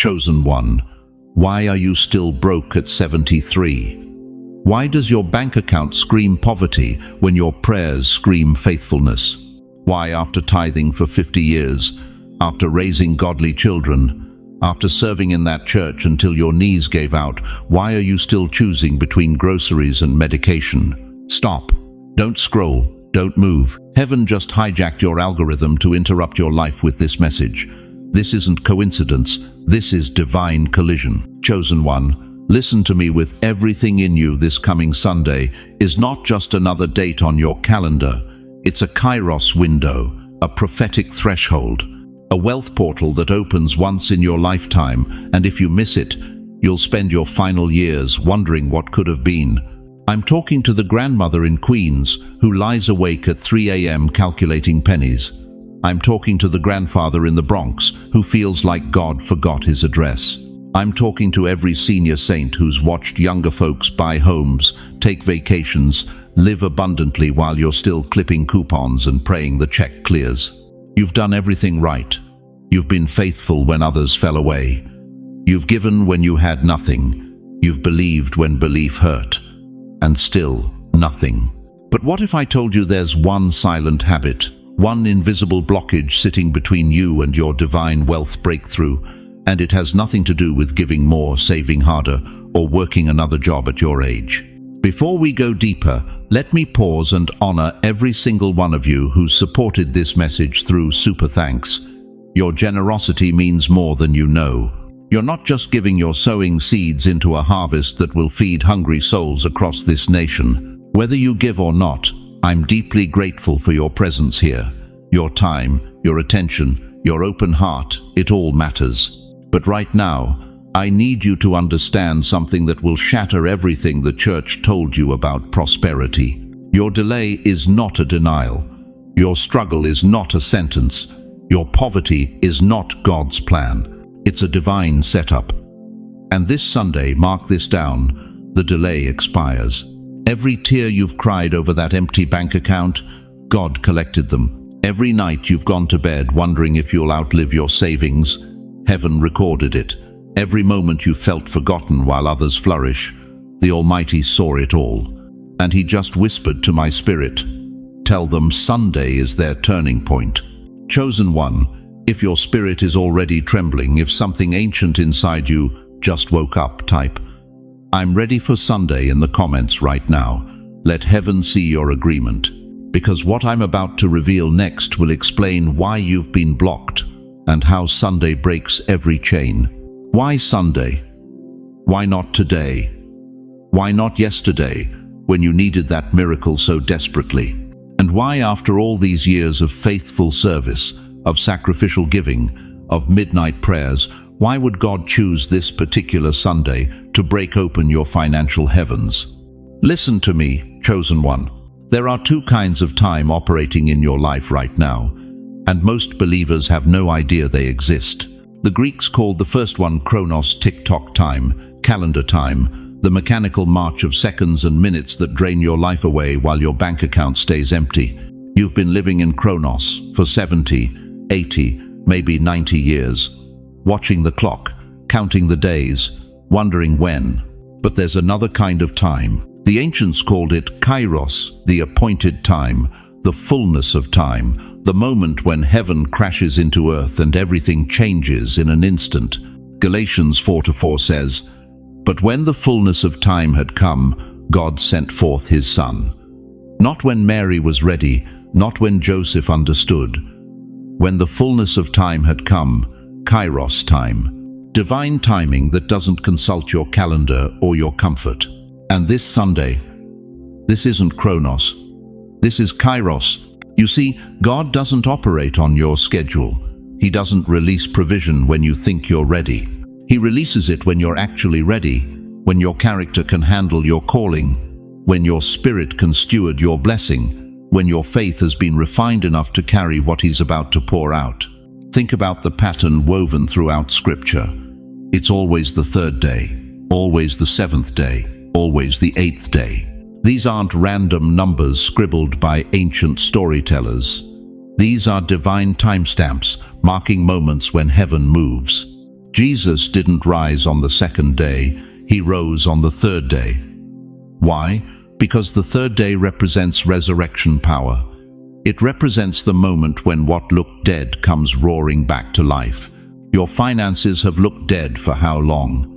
Chosen one, why are you still broke at 73? Why does your bank account scream poverty when your prayers scream faithfulness? Why, after tithing for 50 years, after raising godly children, after serving in that church until your knees gave out, why are you still choosing between groceries and medication? Stop. Don't scroll. Don't move. Heaven just hijacked your algorithm to interrupt your life with this message. This isn't coincidence. This is divine collision. Chosen one, listen to me with everything in you. This coming Sunday is not just another date on your calendar. It's a kairos window, a prophetic threshold, a wealth portal that opens once in your lifetime, and if you miss it, you'll spend your final years wondering what could have been. I'm talking to the grandmother in Queens who lies awake at 3 a.m. calculating pennies. I'm talking to the grandfather in the Bronx who feels like God forgot his address. I'm talking to every senior saint who's watched younger folks buy homes, take vacations, live abundantly while you're still clipping coupons and praying the check clears. You've done everything right. You've been faithful when others fell away. You've given when you had nothing. You've believed when belief hurt. And still nothing. But what if I told you there's one silent habit, one invisible blockage sitting between you and your divine wealth breakthrough, and it has nothing to do with giving more, saving harder, or working another job at your age? Before we go deeper, let me pause and honor every single one of you who supported this message through super thanks. Your generosity means more than you know. You're not just giving, you're sowing seeds into a harvest that will feed hungry souls across this nation. Whether you give or not, I'm deeply grateful for your presence here. Your time, your attention, your open heart, it all matters. But right now, I need you to understand something that will shatter everything the church told you about prosperity. Your delay is not a denial. Your struggle is not a sentence. Your poverty is not God's plan. It's a divine setup. And this Sunday, mark this down, the delay expires. Every tear you've cried over that empty bank account, God collected them. Every night you've gone to bed wondering if you'll outlive your savings, heaven recorded it. Every moment you felt forgotten while others flourish, the Almighty saw it all. And He just whispered to my spirit, tell them Sunday is their turning point. Chosen one, if your spirit is already trembling, if something ancient inside you just woke up, type, I'm ready for Sunday in the comments right now. Let heaven see your agreement. Because what I'm about to reveal next will explain why you've been blocked and how Sunday breaks every chain. Why Sunday? Why not today? Why not yesterday, when you needed that miracle so desperately? And why, after all these years of faithful service, of sacrificial giving, of midnight prayers, why would God choose this particular Sunday to break open your financial heavens? Listen to me, chosen one. There are two kinds of time operating in your life right now, and most believers have no idea they exist. The Greeks called the first one chronos, tick-tock time, calendar time, the mechanical march of seconds and minutes that drain your life away while your bank account stays empty. You've been living in chronos for 70, 80, maybe 90 years, watching the clock, counting the days, wondering when. But there's another kind of time. The ancients called it kairos, the appointed time, the fullness of time, the moment when heaven crashes into earth and everything changes in an instant. Galatians 4:4 says, but when the fullness of time had come, God sent forth His Son. Not when Mary was ready, not when Joseph understood. When the fullness of time had come, kairos time. Divine timing that doesn't consult your calendar or your comfort. And this Sunday, this isn't chronos. This is kairos. You see, God doesn't operate on your schedule. He doesn't release provision when you think you're ready. He releases it when you're actually ready, when your character can handle your calling, when your spirit can steward your blessing, when your faith has been refined enough to carry what He's about to pour out. Think about the pattern woven throughout Scripture. It's always the third day, always the seventh day, always the eighth day. These aren't random numbers scribbled by ancient storytellers. These are divine timestamps, marking moments when heaven moves. Jesus didn't rise on the second day, he rose on the third day. Why? Because the third day represents resurrection power. It represents the moment when what looked dead comes roaring back to life. Your finances have looked dead for how long?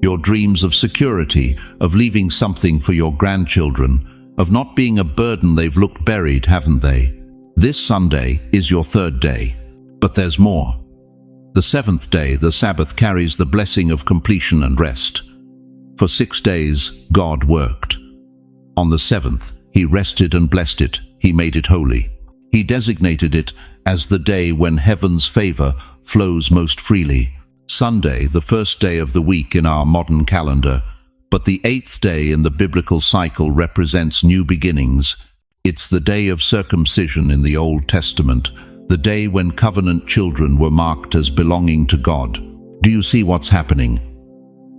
Your dreams of security, of leaving something for your grandchildren, of not being a burden, they've looked buried, haven't they? This Sunday is your third day. But there's more. The seventh day, the Sabbath, carries the blessing of completion and rest. For 6 days, God worked. On the seventh, he rested and blessed it. He made it holy. He designated it as the day when heaven's favor flows most freely. Sunday, the first day of the week in our modern calendar, but the 8th day in the biblical cycle represents new beginnings. It's the day of circumcision in the Old Testament, the day when covenant children were marked as belonging to God. Do you see what's happening?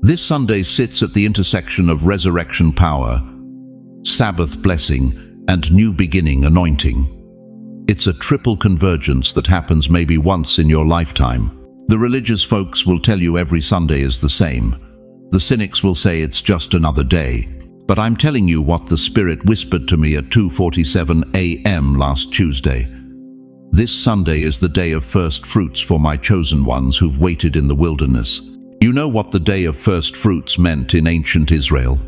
This Sunday sits at the intersection of resurrection power, Sabbath blessing, and new beginning anointing. It's a triple convergence that happens maybe once in your lifetime. The religious folks will tell you every Sunday is the same. The cynics will say it's just another day. But I'm telling you what the Spirit whispered to me at 2:47 a.m. last Tuesday. This Sunday is the day of first fruits for my chosen ones who've waited in the wilderness. You know what the day of first fruits meant in ancient Israel?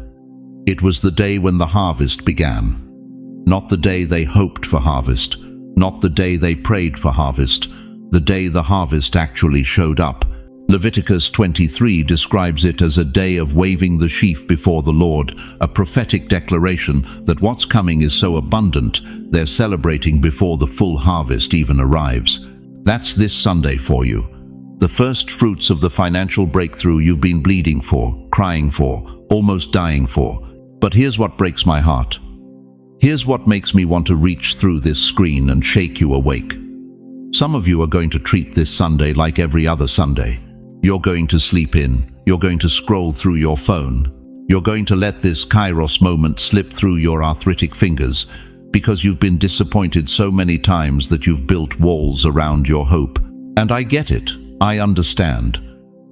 It was the day when the harvest began. Not the day they hoped for harvest, not the day they prayed for harvest, the day the harvest actually showed up. Leviticus 23 describes it as a day of waving the sheaf before the Lord, a prophetic declaration that what's coming is so abundant, they're celebrating before the full harvest even arrives. That's this Sunday for you. The first fruits of the financial breakthrough you've been bleeding for, crying for, almost dying for. But here's what breaks my heart. Here's what makes me want to reach through this screen and shake you awake. Some of you are going to treat this Sunday like every other Sunday. You're going to sleep in. You're going to scroll through your phone. You're going to let this kairos moment slip through your arthritic fingers because you've been disappointed so many times that you've built walls around your hope. And I get it. I understand.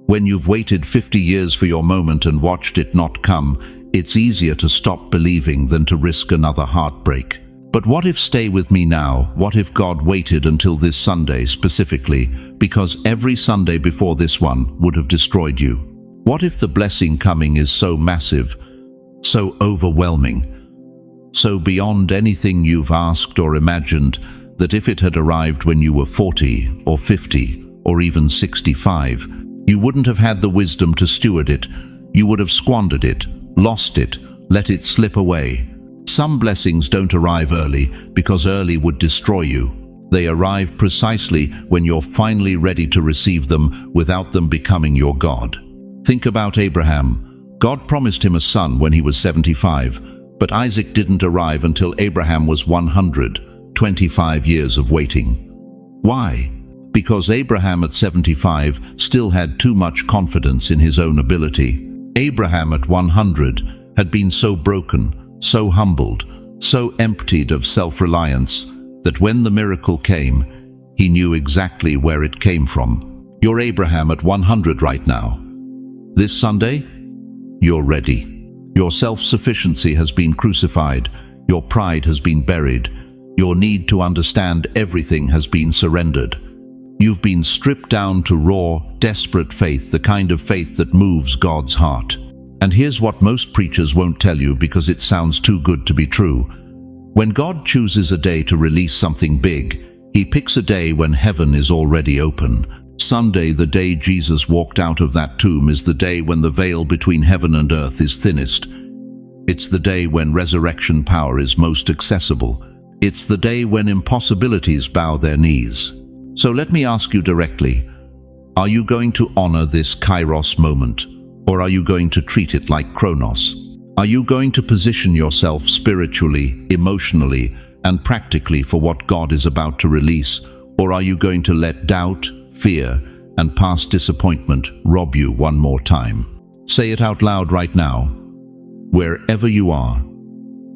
When you've waited 50 years for your moment and watched it not come, it's easier to stop believing than to risk another heartbreak. But what if, stay with me now, what if God waited until this Sunday specifically, because every Sunday before this one would have destroyed you? What if the blessing coming is so massive, so overwhelming, so beyond anything you've asked or imagined, that if it had arrived when you were 40 or 50 or even 65, you wouldn't have had the wisdom to steward it. You would have squandered it, lost it, let it slip away. Some blessings don't arrive early because early would destroy you. They arrive precisely when you're finally ready to receive them without them becoming your God. Think about Abraham. God promised him a son when he was 75, but Isaac didn't arrive until Abraham was 100, 25 years of waiting. Why? Because Abraham at 75 still had too much confidence in his own ability. Abraham at 100 had been so broken, so humbled, so emptied of self-reliance, that when the miracle came, he knew exactly where it came from. You're Abraham at 100 right now. This Sunday, you're ready. Your self-sufficiency has been crucified, your pride has been buried, your need to understand everything has been surrendered. You've been stripped down to raw, desperate faith, the kind of faith that moves God's heart. And here's what most preachers won't tell you because it sounds too good to be true. When God chooses a day to release something big, he picks a day when heaven is already open. Sunday, the day Jesus walked out of that tomb, is the day when the veil between heaven and earth is thinnest. It's the day when resurrection power is most accessible. It's the day when impossibilities bow their knees. So let me ask you directly, are you going to honor this kairos moment? Or are you going to treat it like chronos? Are you going to position yourself spiritually, emotionally, and practically for what God is about to release? Or are you going to let doubt, fear, and past disappointment rob you one more time? Say it out loud right now. Wherever you are,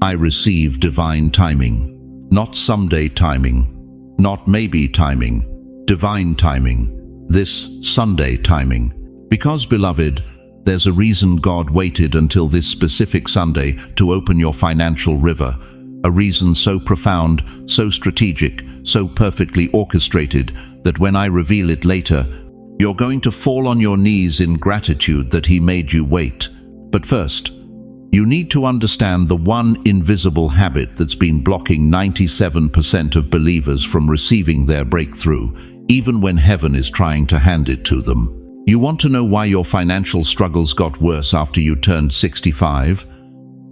I receive divine timing. Not someday timing, not maybe timing, divine timing. This Sunday timing. Because, beloved, there's a reason God waited until this specific Sunday to open your financial river, a reason so profound, so strategic, so perfectly orchestrated that when I reveal it later, you're going to fall on your knees in gratitude that He made you wait. But first, you need to understand the one invisible habit that's been blocking 97% of believers from receiving their breakthrough, even when heaven is trying to hand it to them. You want to know why your financial struggles got worse after you turned 65?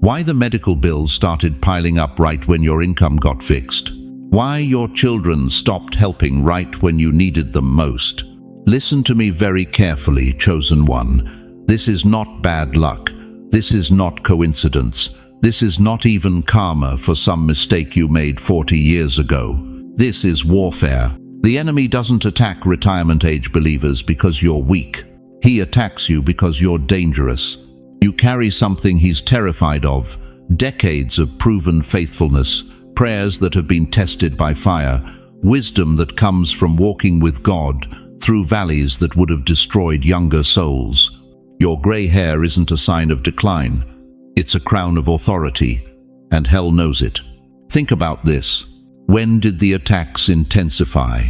Why the medical bills started piling up right when your income got fixed? Why your children stopped helping right when you needed them most? Listen to me very carefully, chosen one. This is not bad luck. This is not coincidence. This is not even karma for some mistake you made 40 years ago. This is warfare. The enemy doesn't attack retirement-age believers because you're weak. He attacks you because you're dangerous. You carry something he's terrified of, decades of proven faithfulness, prayers that have been tested by fire, wisdom that comes from walking with God through valleys that would have destroyed younger souls. Your gray hair isn't a sign of decline. It's a crown of authority, and hell knows it. Think about this. When did the attacks intensify?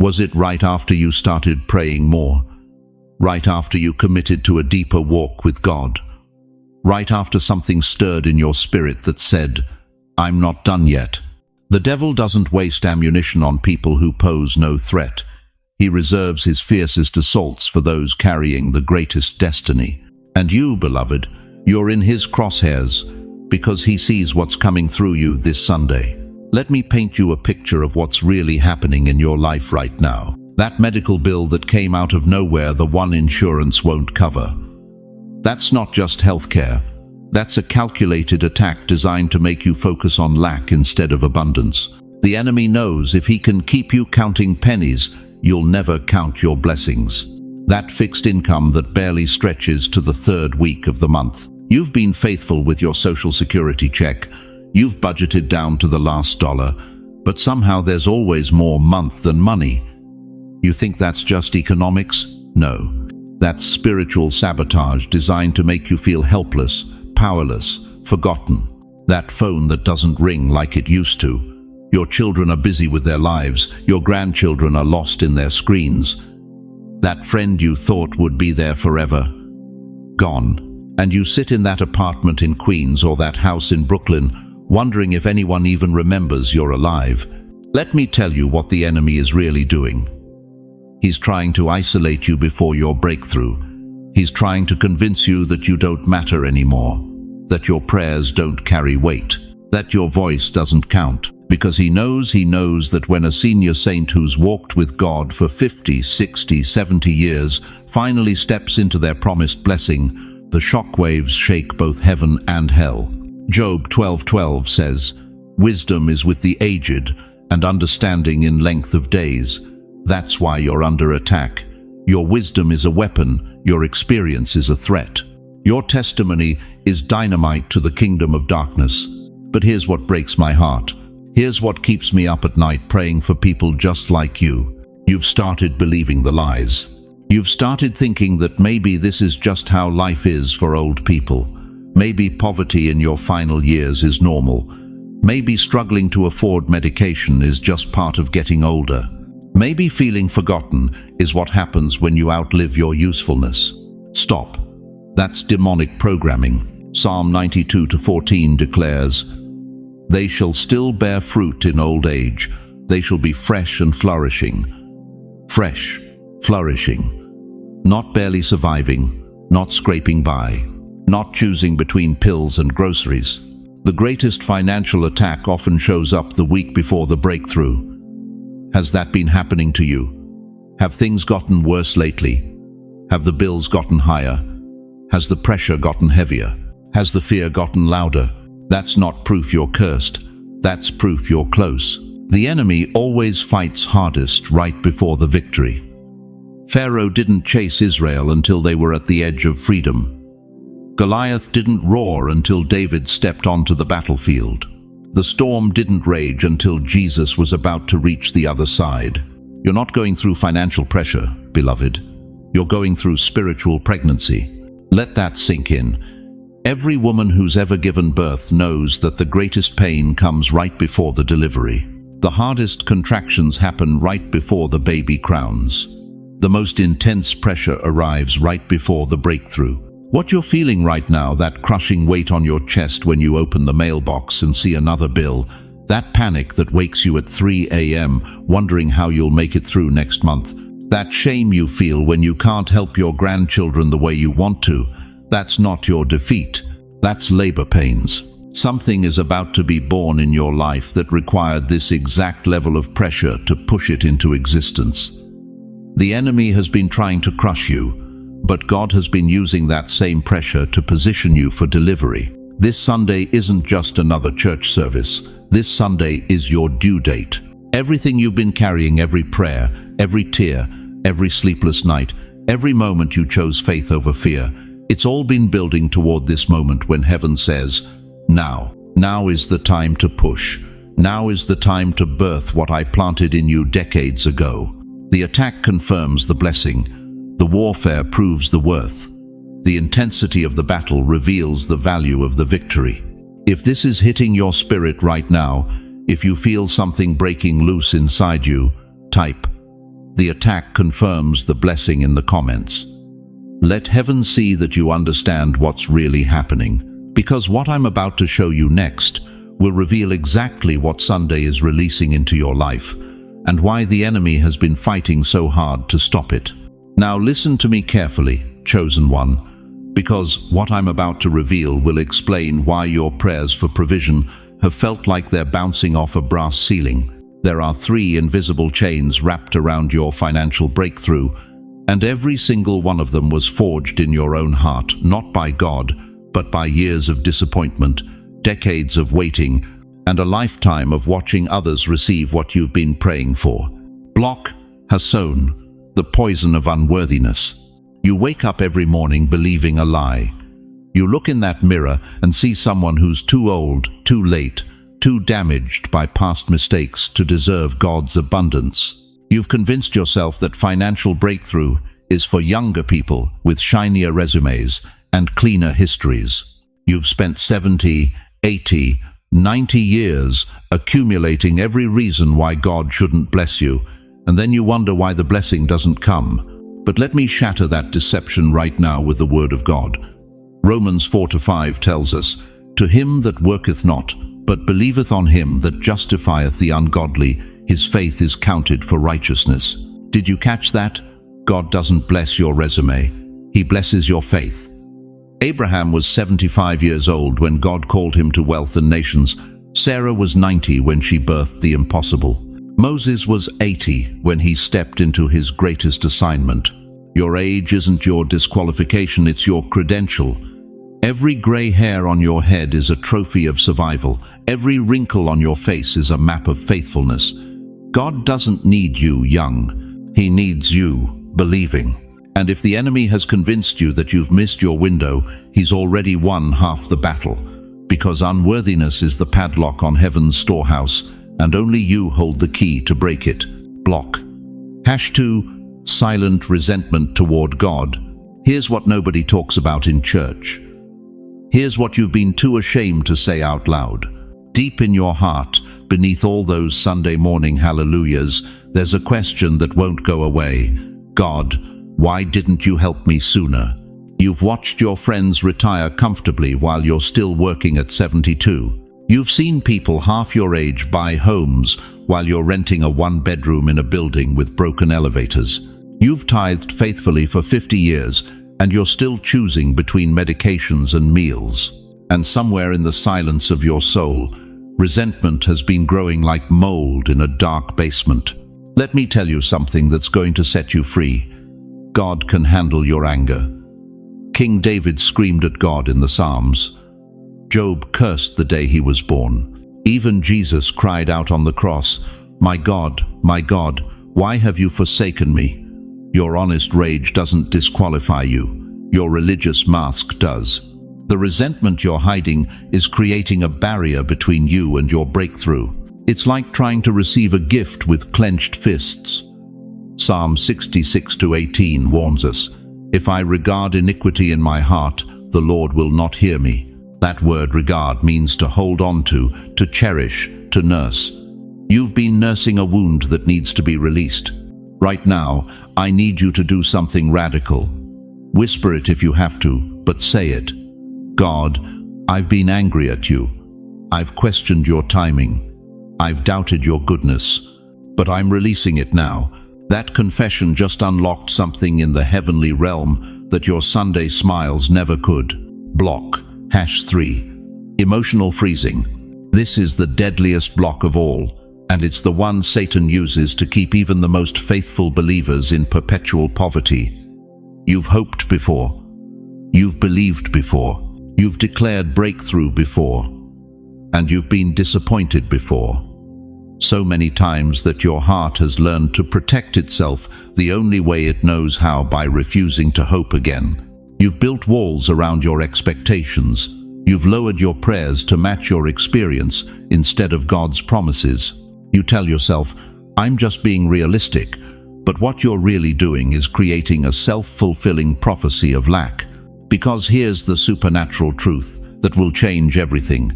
Was it right after you started praying more? Right after you committed to a deeper walk with God? Right after something stirred in your spirit that said, "I'm not done yet"? The devil doesn't waste ammunition on people who pose no threat. He reserves his fiercest assaults for those carrying the greatest destiny. And you, beloved, you're in his crosshairs because he sees what's coming through you this Sunday. Let me paint you a picture of what's really happening in your life right now. That medical bill that came out of nowhere, the one insurance won't cover. That's not just healthcare. That's a calculated attack designed to make you focus on lack instead of abundance. The enemy knows if he can keep you counting pennies, you'll never count your blessings. That fixed income that barely stretches to the third week of the month. You've been faithful with your Social Security check. You've budgeted down to the last dollar, but somehow there's always more month than money. You think that's just economics? No. That's spiritual sabotage designed to make you feel helpless, powerless, forgotten. That phone that doesn't ring like it used to. Your children are busy with their lives. Your grandchildren are lost in their screens. That friend you thought would be there forever. Gone. And you sit in that apartment in Queens or that house in Brooklyn, wondering if anyone even remembers you're alive. Let me tell you what the enemy is really doing. He's trying to isolate you before your breakthrough. He's trying to convince you that you don't matter anymore, that your prayers don't carry weight, that your voice doesn't count. Because he knows that when a senior saint who's walked with God for 50, 60, 70 years finally steps into their promised blessing, the shockwaves shake both heaven and hell. Job 12:12 says, "Wisdom is with the aged, and understanding in length of days." That's why you're under attack. Your wisdom is a weapon, your experience is a threat. Your testimony is dynamite to the kingdom of darkness. But here's what breaks my heart. Here's what keeps me up at night praying for people just like you. You've started believing the lies. You've started thinking that maybe this is just how life is for old people. Maybe poverty in your final years is normal. Maybe struggling to afford medication is just part of getting older. Maybe feeling forgotten is what happens when you outlive your usefulness. Stop. That's demonic programming. Psalm 92:14 declares, "They shall still bear fruit in old age. They shall be fresh and flourishing." Fresh, flourishing. Not barely surviving, not scraping by, not choosing between pills and groceries. The greatest financial attack often shows up the week before the breakthrough. Has that been happening to you? Have things gotten worse lately? Have the bills gotten higher? Has the pressure gotten heavier? Has the fear gotten louder? That's not proof you're cursed. That's proof you're close. The enemy always fights hardest right before the victory. Pharaoh didn't chase Israel until they were at the edge of freedom. Goliath didn't roar until David stepped onto the battlefield. The storm didn't rage until Jesus was about to reach the other side. You're not going through financial pressure, beloved. You're going through spiritual pregnancy. Let that sink in. Every woman who's ever given birth knows that the greatest pain comes right before the delivery. The hardest contractions happen right before the baby crowns. The most intense pressure arrives right before the breakthrough. What you're feeling right now, that crushing weight on your chest when you open the mailbox and see another bill, that panic that wakes you at 3 a.m. wondering how you'll make it through next month, that shame you feel when you can't help your grandchildren the way you want to, that's not your defeat. That's labor pains. Something is about to be born in your life that required this exact level of pressure to push it into existence. The enemy has been trying to crush you, but God has been using that same pressure to position you for delivery. This Sunday isn't just another church service. This Sunday is your due date. Everything you've been carrying, every prayer, every tear, every sleepless night, every moment you chose faith over fear, it's all been building toward this moment when heaven says, now. Now is the time to push. Now is the time to birth what I planted in you decades ago. The attack confirms the blessing. The warfare proves the worth. The intensity of the battle reveals the value of the victory. If this is hitting your spirit right now, if you feel something breaking loose inside you, type, "The attack confirms the blessing" in the comments. Let heaven see that you understand what's really happening, because what I'm about to show you next will reveal exactly what Sunday is releasing into your life, and why the enemy has been fighting so hard to stop it. Now listen to me carefully, chosen one, because what I'm about to reveal will explain why your prayers for provision have felt like they're bouncing off a brass ceiling. There are 3 invisible chains wrapped around your financial breakthrough, and every single one of them was forged in your own heart, not by God, but by years of disappointment, decades of waiting, and a lifetime of watching others receive what you've been praying for. Block has sown the poison of unworthiness. You wake up every morning believing a lie. You look in that mirror and see someone who's too old, too late, too damaged by past mistakes to deserve God's abundance. You've convinced yourself that financial breakthrough is for younger people with shinier resumes and cleaner histories. You've spent 70, 80, 90 years accumulating every reason why God shouldn't bless you, and then you wonder why the blessing doesn't come. But let me shatter that deception right now with the Word of God. Romans 4-5 tells us, "To him that worketh not, but believeth on him that justifieth the ungodly, his faith is counted for righteousness." Did you catch that? God doesn't bless your resume. He blesses your faith. Abraham was 75 years old when God called him to wealth and nations. Sarah was 90 when she birthed the impossible. Moses was 80 when he stepped into his greatest assignment. Your age isn't your disqualification, it's your credential. Every gray hair on your head is a trophy of survival. Every wrinkle on your face is a map of faithfulness. God doesn't need you young. He needs you believing. And if the enemy has convinced you that you've missed your window, he's already won half the battle. Because unworthiness is the padlock on heaven's storehouse, and only you hold the key to break it. Block. #2, silent resentment toward God. Here's what nobody talks about in church. Here's what you've been too ashamed to say out loud. Deep in your heart, beneath all those Sunday morning hallelujahs, there's a question that won't go away. God, why didn't you help me sooner? You've watched your friends retire comfortably while you're still working at 72. You've seen people half your age buy homes while you're renting a 1-bedroom in a building with broken elevators. You've tithed faithfully for 50 years, and you're still choosing between medications and meals. And somewhere in the silence of your soul, resentment has been growing like mold in a dark basement. Let me tell you something that's going to set you free. God can handle your anger. King David screamed at God in the Psalms. Job cursed the day he was born. Even Jesus cried out on the cross, my God, why have you forsaken me?" Your honest rage doesn't disqualify you. Your religious mask does. The resentment you're hiding is creating a barrier between you and your breakthrough. It's like trying to receive a gift with clenched fists. Psalm 66:18 warns us, "If I regard iniquity in my heart, the Lord will not hear me." That word regard means to hold on to cherish, to nurse. You've been nursing a wound that needs to be released. Right now, I need you to do something radical. Whisper it if you have to, but say it. God, I've been angry at you. I've questioned your timing. I've doubted your goodness. But I'm releasing it now. That confession just unlocked something in the heavenly realm that your Sunday smiles never could. Block. #3. Emotional freezing. This is the deadliest block of all, and it's the one Satan uses to keep even the most faithful believers in perpetual poverty. You've hoped before. You've believed before. You've declared breakthrough before. And you've been disappointed before. So many times that your heart has learned to protect itself the only way it knows how, by refusing to hope again. You've built walls around your expectations. You've lowered your prayers to match your experience instead of God's promises. You tell yourself, "I'm just being realistic," but what you're really doing is creating a self-fulfilling prophecy of lack. Because here's the supernatural truth that will change everything.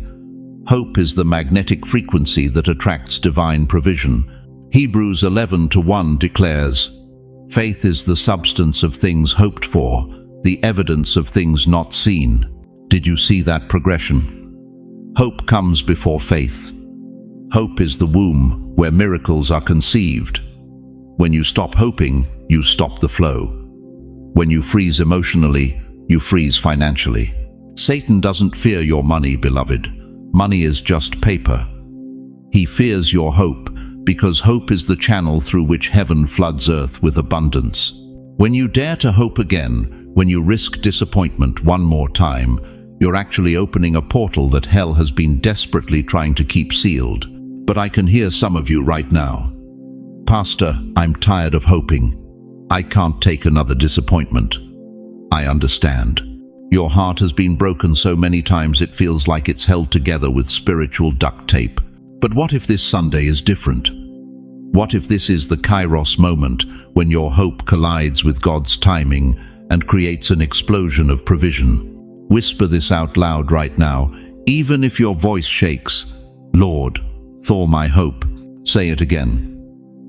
Hope is the magnetic frequency that attracts divine provision. Hebrews 11:1 declares, "Faith is the substance of things hoped for, the evidence of things not seen." Did you see that progression? Hope comes before faith. Hope is the womb where miracles are conceived. When you stop hoping, you stop the flow. When you freeze emotionally, you freeze financially. Satan doesn't fear your money, beloved. Money is just paper. He fears your hope, because hope is the channel through which heaven floods earth with abundance. When you dare to hope again, when you risk disappointment one more time, you're actually opening a portal that hell has been desperately trying to keep sealed. But I can hear some of you right now. "Pastor, I'm tired of hoping. I can't take another disappointment." I understand. Your heart has been broken so many times it feels like it's held together with spiritual duct tape. But what if this Sunday is different? What if this is the kairos moment when your hope collides with God's timing and creates an explosion of provision? Whisper this out loud right now, even if your voice shakes. "Lord, thaw my hope." Say it again.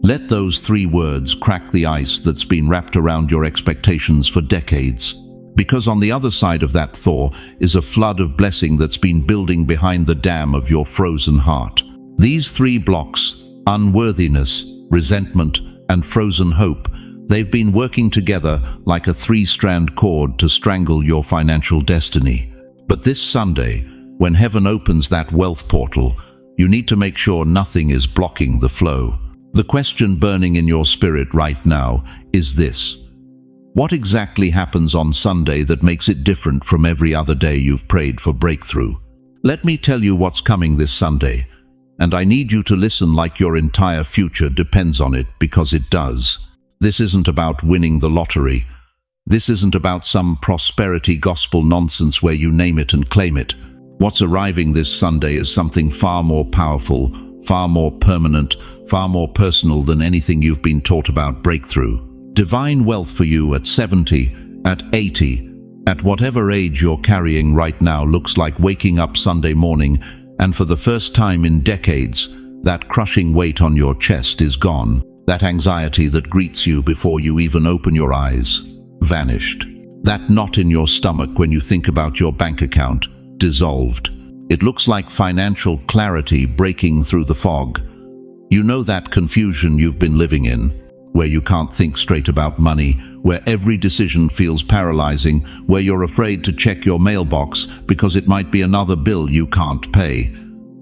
Let those 3 words crack the ice that's been wrapped around your expectations for decades. Because on the other side of that thaw is a flood of blessing that's been building behind the dam of your frozen heart. These 3 blocks, unworthiness, resentment, and frozen hope, they've been working together like a 3-strand cord to strangle your financial destiny. But this Sunday, when heaven opens that wealth portal, you need to make sure nothing is blocking the flow. The question burning in your spirit right now is this: what exactly happens on Sunday that makes it different from every other day you've prayed for breakthrough? Let me tell you what's coming this Sunday, and I need you to listen like your entire future depends on it, because it does. This isn't about winning the lottery. This isn't about some prosperity gospel nonsense where you name it and claim it. What's arriving this Sunday is something far more powerful, far more permanent, far more personal than anything you've been taught about breakthrough. Divine wealth for you at 70, at 80, at whatever age you're carrying right now looks like waking up Sunday morning and for the first time in decades, that crushing weight on your chest is gone. That anxiety that greets you before you even open your eyes, vanished. That knot in your stomach when you think about your bank account, dissolved. It looks like financial clarity breaking through the fog. You know that confusion you've been living in, where you can't think straight about money, where every decision feels paralyzing, where you're afraid to check your mailbox because it might be another bill you can't pay.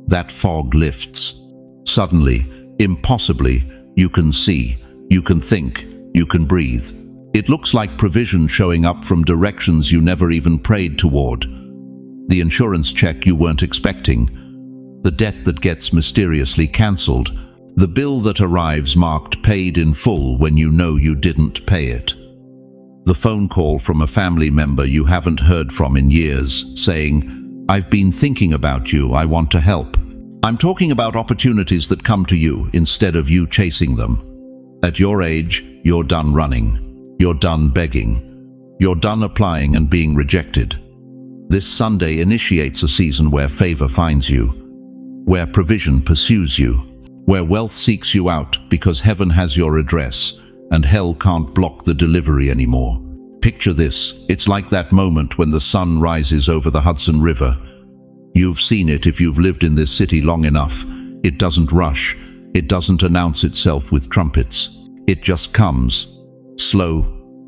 That fog lifts. Suddenly, impossibly, you can see, you can think, you can breathe. It looks like provision showing up from directions you never even prayed toward. The insurance check you weren't expecting, the debt that gets mysteriously cancelled, the bill that arrives marked paid in full when you know you didn't pay it. The phone call from a family member you haven't heard from in years, saying, "I've been thinking about you, I want to help." I'm talking about opportunities that come to you instead of you chasing them. At your age, you're done running. You're done begging. You're done applying and being rejected. This Sunday initiates a season where favor finds you, where provision pursues you, where wealth seeks you out because heaven has your address and hell can't block the delivery anymore. Picture this. It's like that moment when the sun rises over the Hudson River. You've seen it if you've lived in this city long enough. It doesn't rush. It doesn't announce itself with trumpets. It just comes. Slow,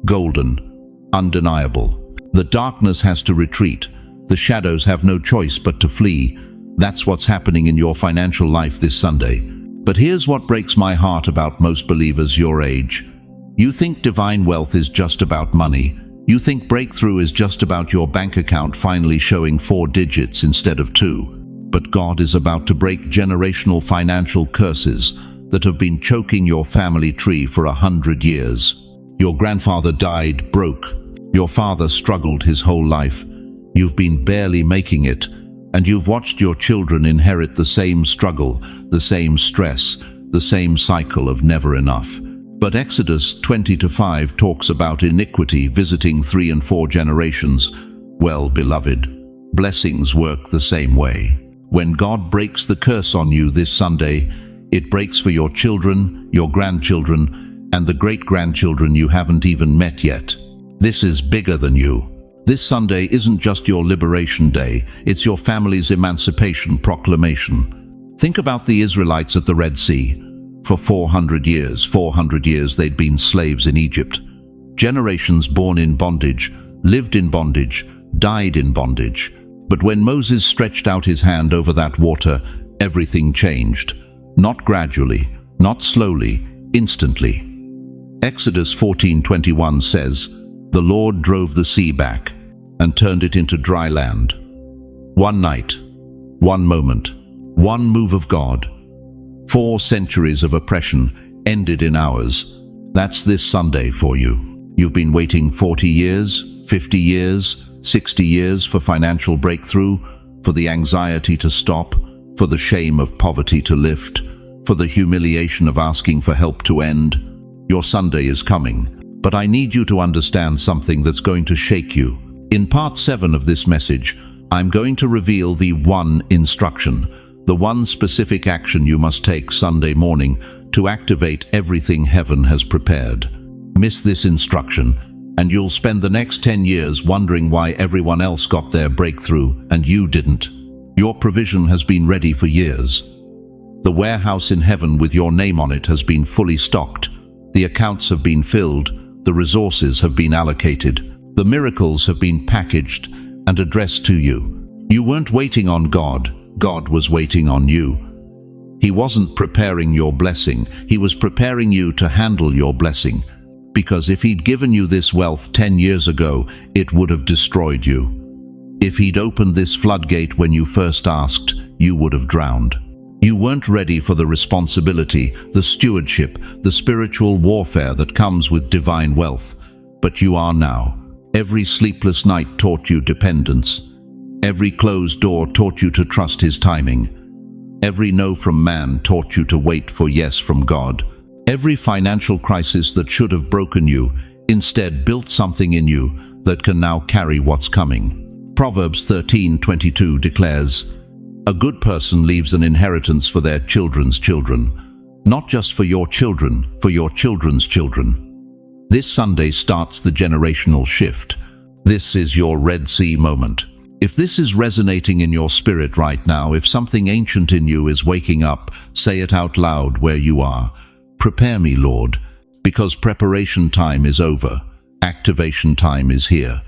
golden, undeniable. The darkness has to retreat. The shadows have no choice but to flee. That's what's happening in your financial life this Sunday. But here's what breaks my heart about most believers your age. You think divine wealth is just about money. You think breakthrough is just about your bank account finally showing 4 digits instead of 2. But God is about to break generational financial curses that have been choking your family tree for 100 years. Your grandfather died broke. Your father struggled his whole life. You've been barely making it, and you've watched your children inherit the same struggle, the same stress, the same cycle of never enough. But Exodus 20:5 talks about iniquity visiting 3 and 4 generations. Well, beloved, blessings work the same way. When God breaks the curse on you this Sunday, it breaks for your children, your grandchildren, and the great-grandchildren you haven't even met yet. This is bigger than you. This Sunday isn't just your liberation day, it's your family's emancipation proclamation. Think about the Israelites at the Red Sea. For 400 years they'd been slaves in Egypt. Generations born in bondage, lived in bondage, died in bondage. But when Moses stretched out his hand over that water, everything changed. Not gradually, not slowly, instantly. Exodus 14:21 says, "The Lord drove the sea back and turned it into dry land." One night, one moment, one move of God. 4 centuries of oppression ended in hours. That's this Sunday for you. You've been waiting 40 years, 50 years, 60 years for financial breakthrough, for the anxiety to stop, for the shame of poverty to lift, for the humiliation of asking for help to end. Your Sunday is coming, but I need you to understand something that's going to shake you. In part 7 of this message, I'm going to reveal the one instruction, the one specific action you must take Sunday morning to activate everything heaven has prepared. Miss this instruction, and you'll spend the next 10 years wondering why everyone else got their breakthrough and you didn't. Your provision has been ready for years. The warehouse in heaven with your name on it has been fully stocked. The accounts have been filled. The resources have been allocated. The miracles have been packaged and addressed to you. You weren't waiting on God. God was waiting on you. He wasn't preparing your blessing. He was preparing you to handle your blessing. Because if he'd given you this wealth 10 years ago, it would have destroyed you. If he'd opened this floodgate when you first asked, you would have drowned. You weren't ready for the responsibility, the stewardship, the spiritual warfare that comes with divine wealth. But you are now. Every sleepless night taught you dependence. Every closed door taught you to trust his timing. Every no from man taught you to wait for yes from God. Every financial crisis that should have broken you instead built something in you that can now carry what's coming. Proverbs 13:22 declares, "A good person leaves an inheritance for their children's children." Not just for your children, for your children's children. This Sunday starts the generational shift. This is your Red Sea moment. If this is resonating in your spirit right now, if something ancient in you is waking up, say it out loud where you are. Prepare me, Lord, because preparation time is over. Activation time is here.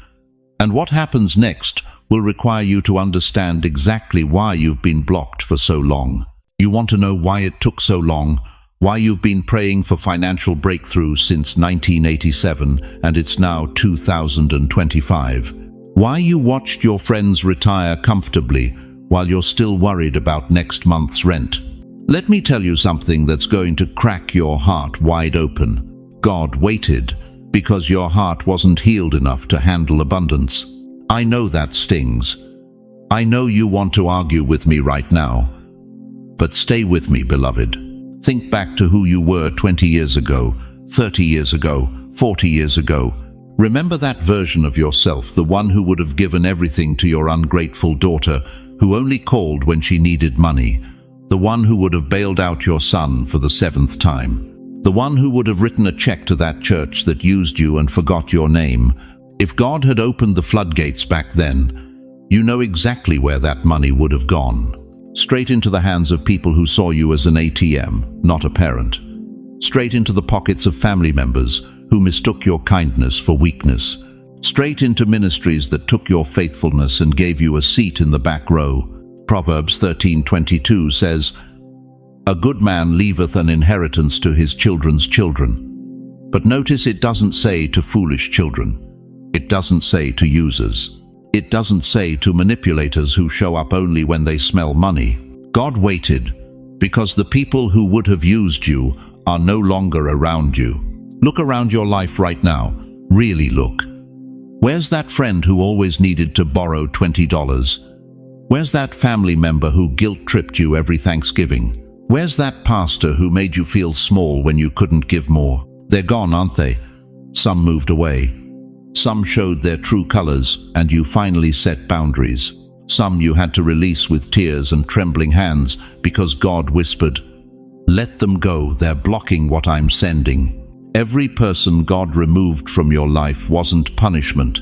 And what happens next will require you to understand exactly why you've been blocked for so long. You want to know why it took so long, why you've been praying for financial breakthrough since 1987 and it's now 2025. Why you watched your friends retire comfortably while you're still worried about next month's rent. Let me tell you something that's going to crack your heart wide open. God waited because your heart wasn't healed enough to handle abundance. I know that stings. I know you want to argue with me right now. But stay with me, beloved. Think back to who you were 20 years ago, 30 years ago, 40 years ago. Remember that version of yourself, the one who would have given everything to your ungrateful daughter, who only called when she needed money. The one who would have bailed out your son for the 7th time. The one who would have written a check to that church that used you and forgot your name. If God had opened the floodgates back then, you know exactly where that money would have gone. Straight into the hands of people who saw you as an ATM, not a parent. Straight into the pockets of family members who mistook your kindness for weakness. Straight into ministries that took your faithfulness and gave you a seat in the back row. Proverbs 13:22 says, "A good man leaveth an inheritance to his children's children." But notice it doesn't say to foolish children. It doesn't say to users. It doesn't say to manipulators who show up only when they smell money. God waited because the people who would have used you are no longer around you. Look around your life right now. Really look. Where's that friend who always needed to borrow $20? Where's that family member who guilt-tripped you every Thanksgiving? Where's that pastor who made you feel small when you couldn't give more? They're gone, aren't they? Some moved away. Some showed their true colors, and you finally set boundaries. Some you had to release with tears and trembling hands because God whispered, "Let them go, they're blocking what I'm sending." Every person God removed from your life wasn't punishment,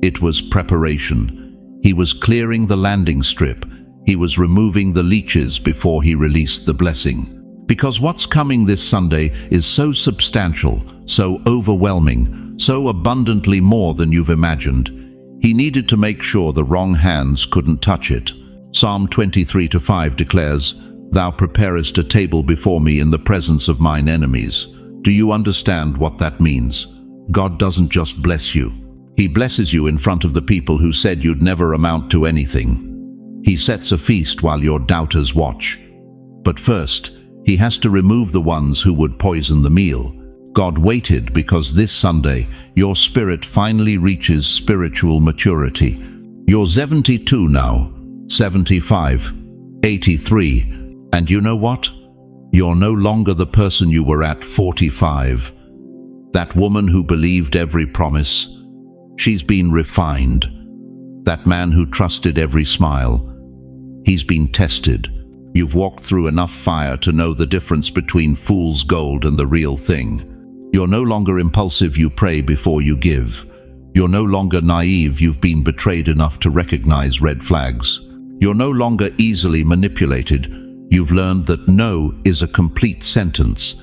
it was preparation. He was clearing the landing strip. He was removing the leeches before he released the blessing. Because what's coming this Sunday is so substantial, so overwhelming, so abundantly more than you've imagined. He needed to make sure the wrong hands couldn't touch it. Psalm 23:5 declares, "Thou preparest a table before me in the presence of mine enemies." Do you understand what that means? God doesn't just bless you. He blesses you in front of the people who said you'd never amount to anything. He sets a feast while your doubters watch. But first, he has to remove the ones who would poison the meal. God waited because this Sunday, your spirit finally reaches spiritual maturity. You're 72 now, 75, 83, and you know what? You're no longer the person you were at 45. That woman who believed every promise, she's been refined. That man who trusted every smile, he's been tested. You've walked through enough fire to know the difference between fool's gold and the real thing. You're no longer impulsive, you pray before you give. You're no longer naive, you've been betrayed enough to recognize red flags. You're no longer easily manipulated. You've learned that no is a complete sentence.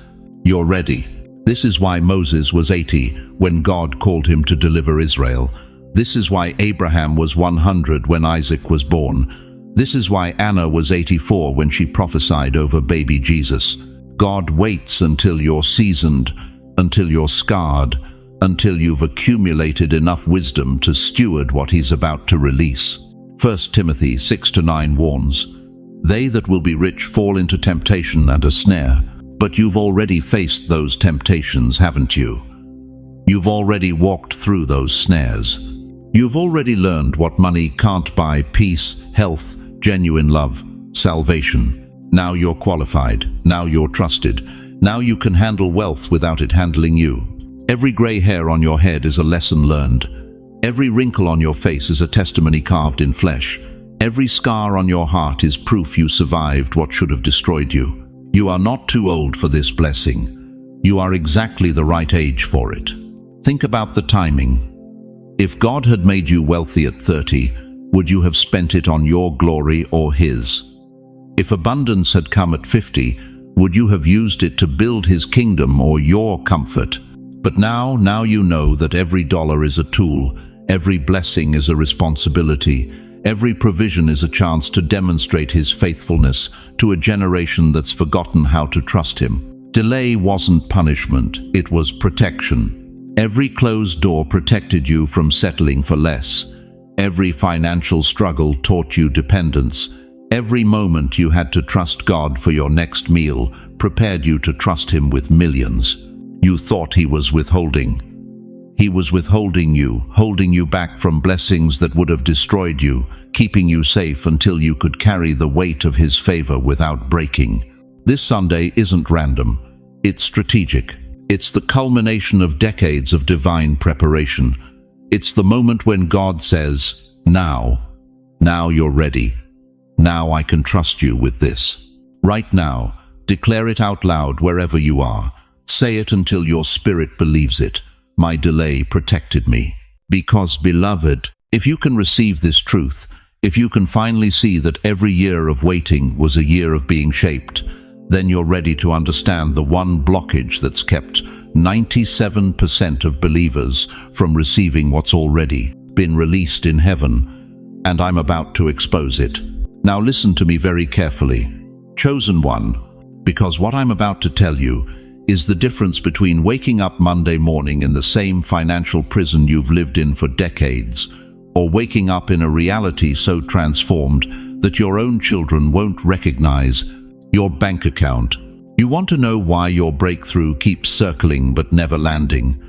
You're ready. This is why Moses was 80 when God called him to deliver Israel. This is why Abraham was 100 when Isaac was born. This is why Anna was 84 when she prophesied over baby Jesus. God waits until you're seasoned, until you're scarred, until you've accumulated enough wisdom to steward what he's about to release. 1 Timothy 6-9 warns, "They that will be rich fall into temptation and a snare." But you've already faced those temptations, haven't you? You've already walked through those snares. You've already learned what money can't buy: peace, health, genuine love, salvation. Now you're qualified. Now you're trusted. Now you can handle wealth without it handling you. Every gray hair on your head is a lesson learned. Every wrinkle on your face is a testimony carved in flesh. Every scar on your heart is proof you survived what should have destroyed you. You are not too old for this blessing. You are exactly the right age for it. Think about the timing. If God had made you wealthy at 30, would you have spent it on your glory or his? If abundance had come at 50, would you have used it to build his kingdom or your comfort? But now you know that every dollar is a tool, every blessing is a responsibility, every provision is a chance to demonstrate his faithfulness to a generation that's forgotten how to trust him. Delay wasn't punishment, it was protection. Every closed door protected you from settling for less. Every financial struggle taught you dependence. Every moment you had to trust God for your next meal prepared you to trust him with millions. You thought he was withholding. He was withholding you, holding you back from blessings that would have destroyed you, keeping you safe until you could carry the weight of his favor without breaking. This Sunday isn't random. It's strategic. It's the culmination of decades of divine preparation. It's the moment when God says, now you're ready. Now I can trust you with this. Right now, declare it out loud wherever you are. Say it until your spirit believes it. My delay protected me. Because, beloved, if you can receive this truth, if you can finally see that every year of waiting was a year of being shaped, then you're ready to understand the one blockage that's kept 97% of believers from receiving what's already been released in heaven, and I'm about to expose it. Now listen to me very carefully. Chosen one, because what I'm about to tell you is the difference between waking up Monday morning in the same financial prison you've lived in for decades, or waking up in a reality so transformed that your own children won't recognize your bank account. You want to know why your breakthrough keeps circling but never landing.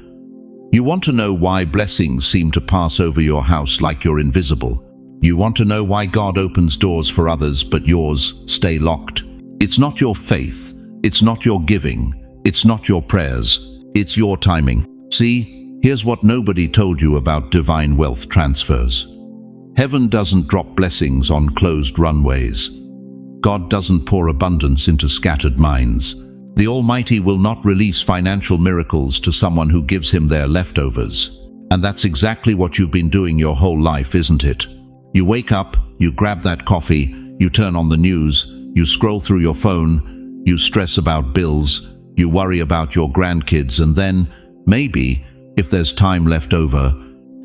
You want to know why blessings seem to pass over your house like you're invisible. You want to know why God opens doors for others but yours stay locked. It's not your faith. It's not your giving. It's not your prayers. It's your timing. See, here's what nobody told you about divine wealth transfers. Heaven doesn't drop blessings on closed runways. God doesn't pour abundance into scattered minds. The Almighty will not release financial miracles to someone who gives him their leftovers. And that's exactly what you've been doing your whole life, isn't it? You wake up, you grab that coffee, you turn on the news, you scroll through your phone, you stress about bills, you worry about your grandkids, and then, maybe, if there's time left over,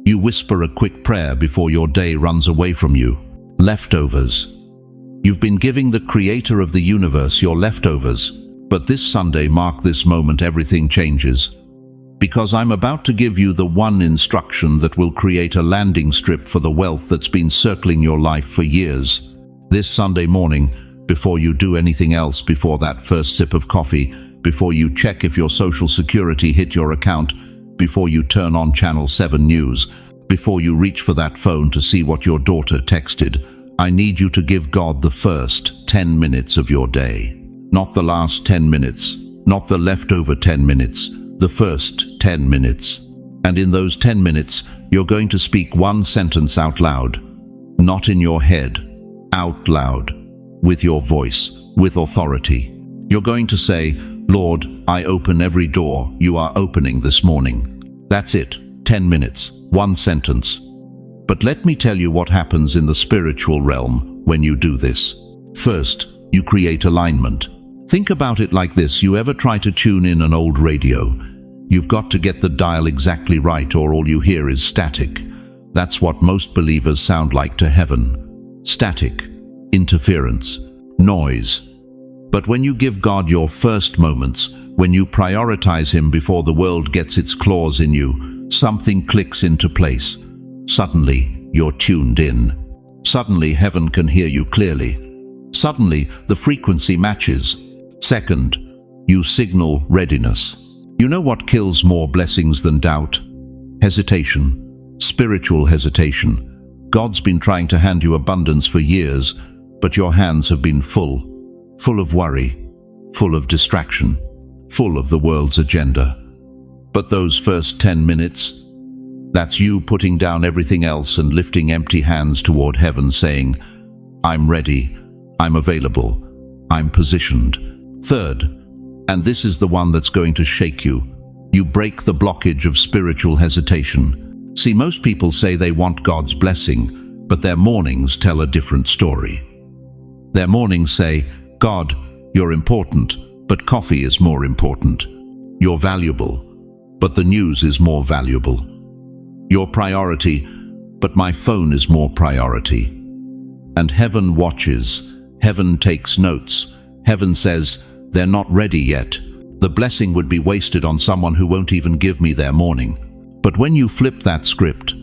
you whisper a quick prayer before your day runs away from you. Leftovers. You've been giving the Creator of the universe your leftovers, but this Sunday, mark this moment, everything changes. Because I'm about to give you the one instruction that will create a landing strip for the wealth that's been circling your life for years. This Sunday morning, before you do anything else, before that first sip of coffee, before you check if your Social Security hit your account, before you turn on Channel 7 News, before you reach for that phone to see what your daughter texted, I need you to give God the first 10 minutes of your day. Not the last 10 minutes, not the leftover 10 minutes, the first 10 minutes. And in those 10 minutes, you're going to speak one sentence out loud. Not in your head, out loud, with your voice, with authority. You're going to say, Lord, I open every door you are opening this morning. That's it, 10 minutes, one sentence. But let me tell you what happens in the spiritual realm when you do this. First, you create alignment. Think about it like this. You ever try to tune in an old radio? You've got to get the dial exactly right, or all you hear is static. That's what most believers sound like to heaven. Static, interference, noise. But when you give God your first moments, when you prioritize Him before the world gets its claws in you, something clicks into place. Suddenly, you're tuned in. Suddenly, heaven can hear you clearly. Suddenly, the frequency matches. Second, you signal readiness. You know what kills more blessings than doubt? Hesitation. Spiritual hesitation. God's been trying to hand you abundance for years, but your hands have been full of worry, full of distraction, full of the world's agenda. But those first 10 minutes, that's you putting down everything else and lifting empty hands toward heaven, saying, I'm ready, I'm available, I'm positioned. Third, and this is the one that's going to shake you, you break the blockage of spiritual hesitation. See, most people say they want God's blessing, but their mornings tell a different story. Their mornings say, God, you're important, but coffee is more important. You're valuable, but the news is more valuable. You're priority, but my phone is more priority. And heaven watches, heaven takes notes. Heaven says, they're not ready yet. The blessing would be wasted on someone who won't even give me their morning. But when you flip that script,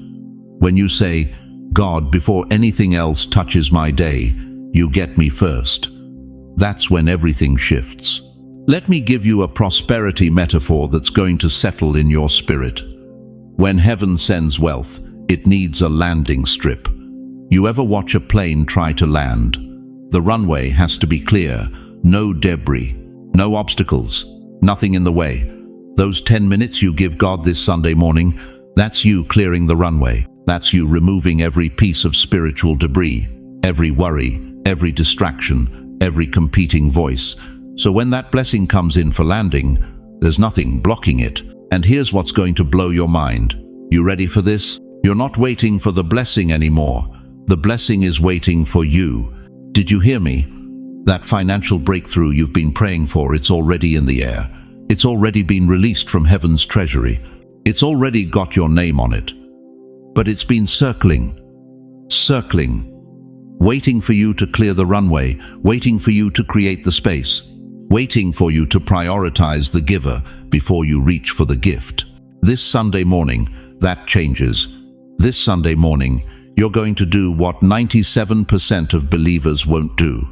when you say, God, before anything else touches my day, you get me first, that's when everything shifts. Let me give you a prosperity metaphor that's going to settle in your spirit. When heaven sends wealth, it needs a landing strip. You ever watch a plane try to land? The runway has to be clear. No debris, no obstacles, nothing in the way. Those 10 minutes you give God this Sunday morning, that's you clearing the runway. That's you removing every piece of spiritual debris, every worry, every distraction, every competing voice. So when that blessing comes in for landing, there's nothing blocking it. And here's what's going to blow your mind. You ready for this? You're not waiting for the blessing anymore. The blessing is waiting for you. Did you hear me? That financial breakthrough you've been praying for, it's already in the air. It's already been released from heaven's treasury. It's already got your name on it. But it's been circling, waiting for you to clear the runway, waiting for you to create the space, waiting for you to prioritize the giver before you reach for the gift. This Sunday morning, that changes. This Sunday morning, you're going to do what 97% of believers won't do.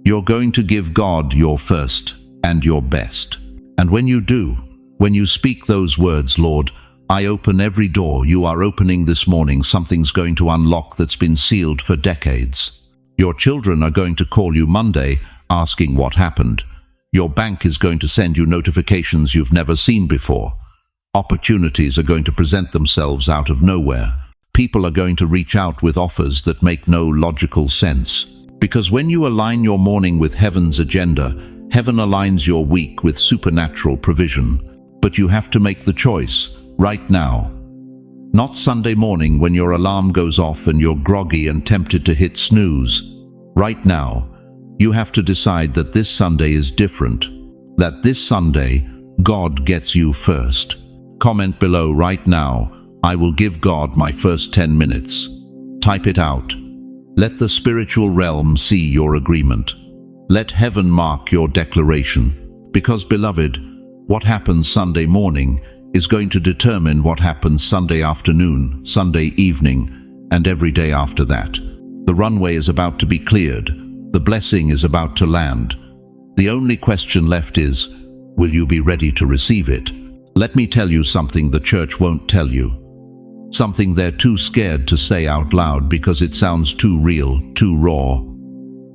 You're going to give God your first and your best. And when you do, when you speak those words, Lord, I open every door you are opening this morning, something's going to unlock that's been sealed for decades. Your children are going to call you Monday asking what happened. Your bank is going to send you notifications you've never seen before. Opportunities are going to present themselves out of nowhere. People are going to reach out with offers that make no logical sense. Because when you align your morning with heaven's agenda, heaven aligns your week with supernatural provision. But you have to make the choice right now. Not Sunday morning when your alarm goes off and you're groggy and tempted to hit snooze. Right now, you have to decide that this Sunday is different. That this Sunday, God gets you first. Comment below right now, I will give God my first 10 minutes. Type it out. Let the spiritual realm see your agreement. Let heaven mark your declaration. Because, beloved, what happens Sunday morning is going to determine what happens Sunday afternoon, Sunday evening, and every day after that. The runway is about to be cleared. The blessing is about to land. The only question left is, will you be ready to receive it? Let me tell you something the church won't tell you. Something they're too scared to say out loud because it sounds too real, too raw,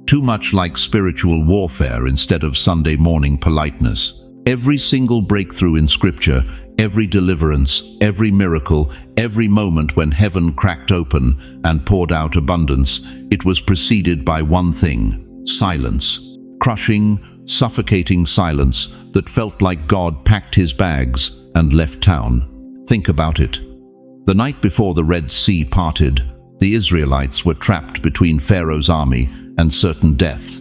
too much like spiritual warfare instead of Sunday morning politeness. Every single breakthrough in Scripture, every deliverance, every miracle, every moment when heaven cracked open and poured out abundance, it was preceded by one thing: silence. Crushing, suffocating silence that felt like God packed his bags and left town. Think about it. The night before the Red Sea parted, the Israelites were trapped between Pharaoh's army and certain death.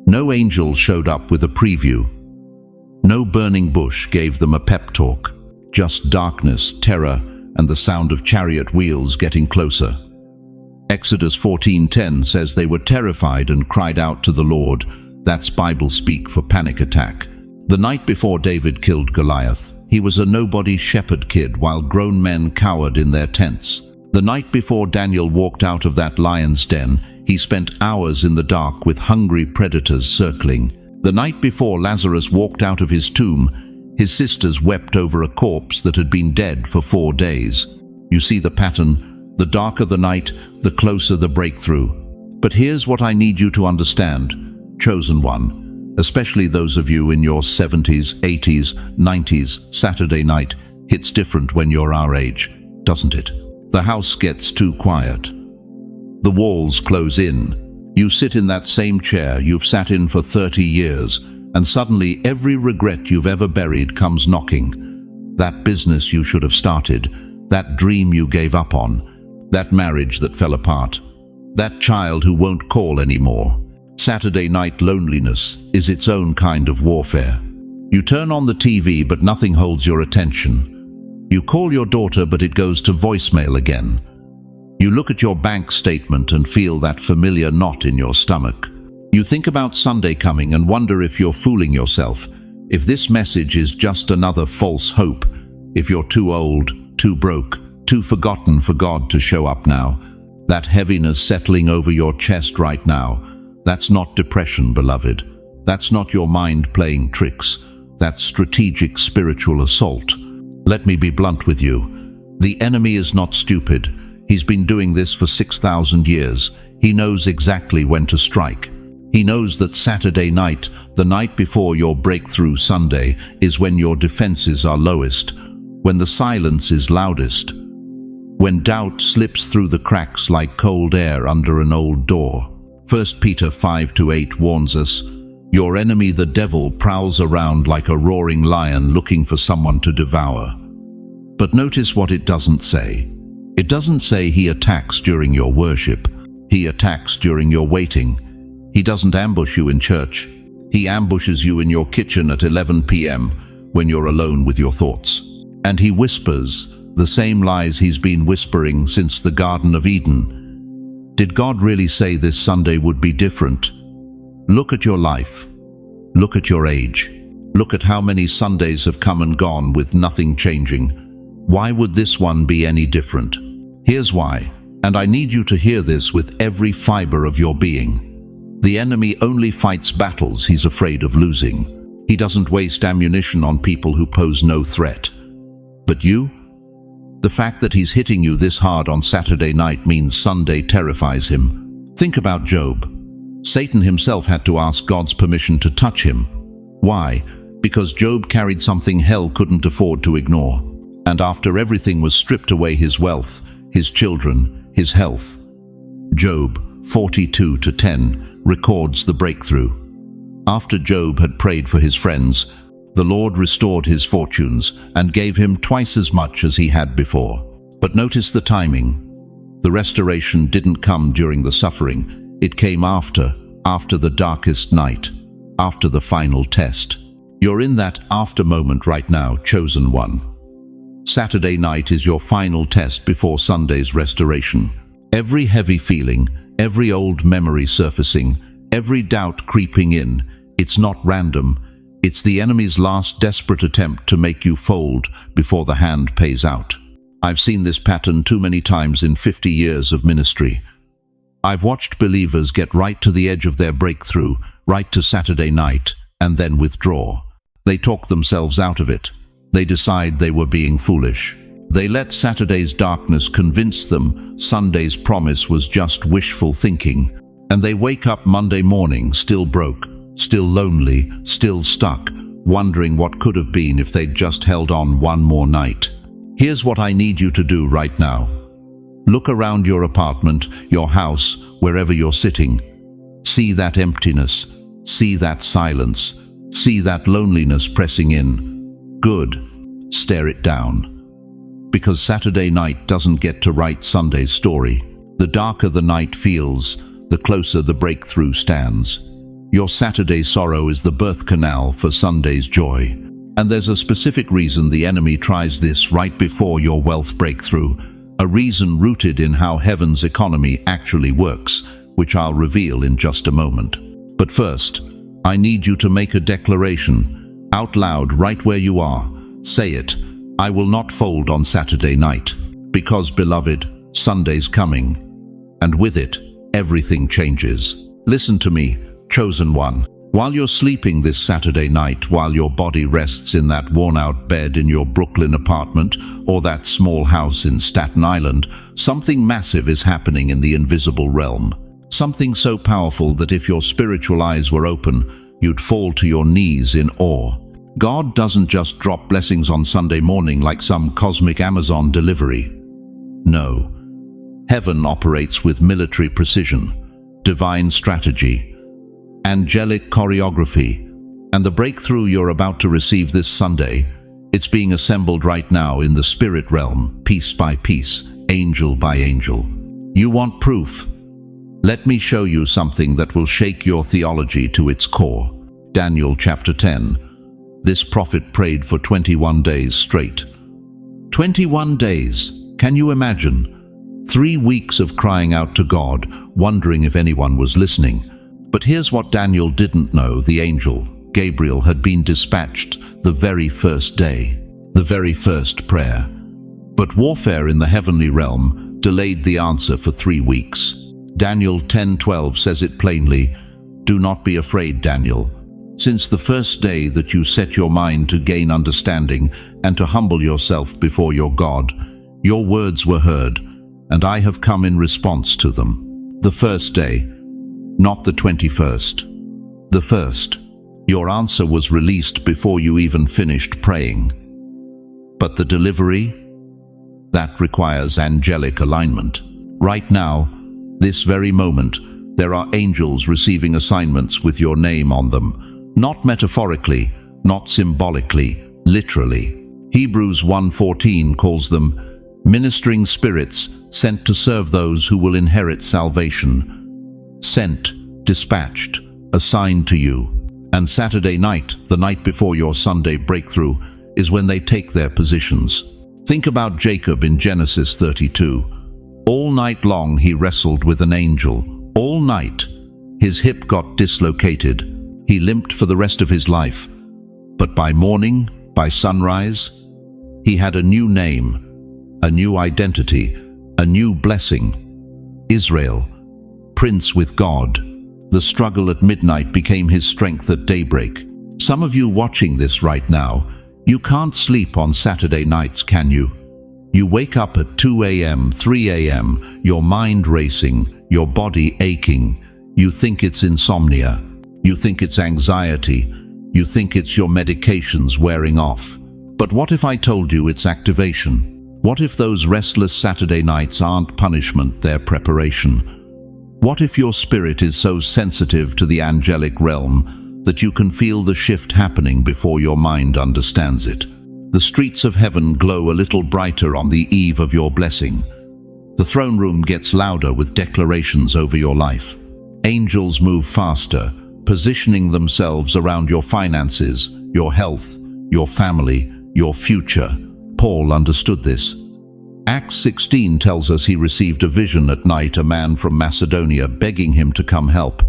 No angel showed up with a preview. No burning bush gave them a pep talk. Just darkness, terror, and the sound of chariot wheels getting closer. Exodus 14:10 says they were terrified and cried out to the Lord. That's Bible speak for panic attack. The night before David killed Goliath, he was a nobody shepherd kid while grown men cowered in their tents. The night before Daniel walked out of that lion's den, he spent hours in the dark with hungry predators circling. The night before Lazarus walked out of his tomb, his sisters wept over a corpse that had been dead for 4 days. You see the pattern. The darker the night, the closer the breakthrough. But here's what I need you to understand, chosen one, especially those of you in your 70s, 80s, 90s, Saturday night hits different when you're our age, doesn't it? The house gets too quiet. The walls close in. You sit in that same chair you've sat in for 30 years, and suddenly every regret you've ever buried comes knocking. That business you should have started, that dream you gave up on, that marriage that fell apart, that child who won't call anymore. Saturday night loneliness is its own kind of warfare. You turn on the TV but nothing holds your attention. You call your daughter but it goes to voicemail again. You look at your bank statement and feel that familiar knot in your stomach. You think about Sunday coming and wonder if you're fooling yourself, if this message is just another false hope, if you're too old, too broke, too forgotten for God to show up now. That heaviness settling over your chest right now, that's not depression, beloved. That's not your mind playing tricks. That's strategic spiritual assault. Let me be blunt with you. The enemy is not stupid. He's been doing this for 6,000 years. He knows exactly when to strike. He knows that Saturday night, the night before your breakthrough Sunday, is when your defenses are lowest, when the silence is loudest, when doubt slips through the cracks like cold air under an old door. 1 Peter 5-8 warns us, "Your enemy the devil prowls around like a roaring lion looking for someone to devour." But notice what it doesn't say. It doesn't say he attacks during your worship. He attacks during your waiting. He doesn't ambush you in church. He ambushes you in your kitchen at 11 p.m. when you're alone with your thoughts. And he whispers the same lies he's been whispering since the Garden of Eden. Did God really say this Sunday would be different? Look at your life. Look at your age. Look at how many Sundays have come and gone with nothing changing. Why would this one be any different? Here's why, and I need you to hear this with every fiber of your being. The enemy only fights battles he's afraid of losing. He doesn't waste ammunition on people who pose no threat. But you? The fact that he's hitting you this hard on Saturday night means Sunday terrifies him. Think about Job. Satan himself had to ask God's permission to touch him. Why? Because Job carried something hell couldn't afford to ignore. And after everything was stripped away, his wealth, his children, his health. Job 42-10 records the breakthrough. After Job had prayed for his friends, the Lord restored his fortunes and gave him twice as much as he had before. But notice the timing. The restoration didn't come during the suffering. It came after the darkest night, after the final test. You're in that after moment right now, chosen one. Saturday night is your final test before Sunday's restoration. Every heavy feeling, every old memory surfacing, every doubt creeping in, it's not random. It's the enemy's last desperate attempt to make you fold before the hand pays out. I've seen this pattern too many times in 50 years of ministry. I've watched believers get right to the edge of their breakthrough, right to Saturday night, and then withdraw. They talk themselves out of it. They decide they were being foolish. They let Saturday's darkness convince them Sunday's promise was just wishful thinking. And they wake up Monday morning still broke, still lonely, still stuck, wondering what could have been if they'd just held on one more night. Here's what I need you to do right now. Look around your apartment, your house, wherever you're sitting. See that emptiness. See that silence. See that loneliness pressing in. Good. Stare it down. Because Saturday night doesn't get to write Sunday's story. The darker the night feels, the closer the breakthrough stands. Your Saturday sorrow is the birth canal for Sunday's joy. And there's a specific reason the enemy tries this right before your wealth breakthrough, a reason rooted in how heaven's economy actually works, which I'll reveal in just a moment. But first, I need you to make a declaration, out loud right where you are. Say it, I will not fold on Saturday night, because, beloved, Sunday's coming, and with it, everything changes. Listen to me, chosen one. While you're sleeping this Saturday night, while your body rests in that worn-out bed in your Brooklyn apartment or that small house in Staten Island, something massive is happening in the invisible realm. Something so powerful that if your spiritual eyes were open, you'd fall to your knees in awe. God doesn't just drop blessings on Sunday morning like some cosmic Amazon delivery. No. Heaven operates with military precision, divine strategy, angelic choreography, and the breakthrough you're about to receive this Sunday, it's being assembled right now in the spirit realm, piece by piece, angel by angel. You want proof? Let me show you something that will shake your theology to its core. Daniel chapter 10. This prophet prayed for 21 days straight. 21 days, can you imagine? 3 weeks of crying out to God, wondering if anyone was listening. But here's what Daniel didn't know. The angel, Gabriel, had been dispatched the very first day, the very first prayer. But warfare in the heavenly realm delayed the answer for 3 weeks. Daniel 10:12 says it plainly, "Do not be afraid, Daniel. Since the first day that you set your mind to gain understanding and to humble yourself before your God, your words were heard, and I have come in response to them." The first day. not the 21st. The first. Your answer was released before you even finished praying. But the delivery? That requires angelic alignment. Right now, this very moment, there are angels receiving assignments with your name on them. Not metaphorically, not symbolically, literally. Hebrews 1:14 calls them ministering spirits sent to serve those who will inherit salvation. Sent, dispatched, assigned to you. And Saturday night, the night before your Sunday breakthrough, is when they take their positions. Think about Jacob in Genesis 32. All night long he wrestled with an angel. All night. His hip got dislocated. He limped for the rest of his life. But by morning, by sunrise, he had a new name, a new identity, a new blessing. Israel, Prince with God. The struggle at midnight became his strength at daybreak. Some of you watching this right now, you can't sleep on Saturday nights, can you? You wake up at 2 a.m., 3 a.m., your mind racing, your body aching. You think it's insomnia. You think it's anxiety. You think it's your medications wearing off. But what if I told you it's activation? What if those restless Saturday nights aren't punishment, they're preparation? What if your spirit is so sensitive to the angelic realm that you can feel the shift happening before your mind understands it? The streets of heaven glow a little brighter on the eve of your blessing. The throne room gets louder with declarations over your life. Angels move faster, positioning themselves around your finances, your health, your family, your future. Paul understood this. Acts 16 tells us he received a vision at night, a man from Macedonia begging him to come help.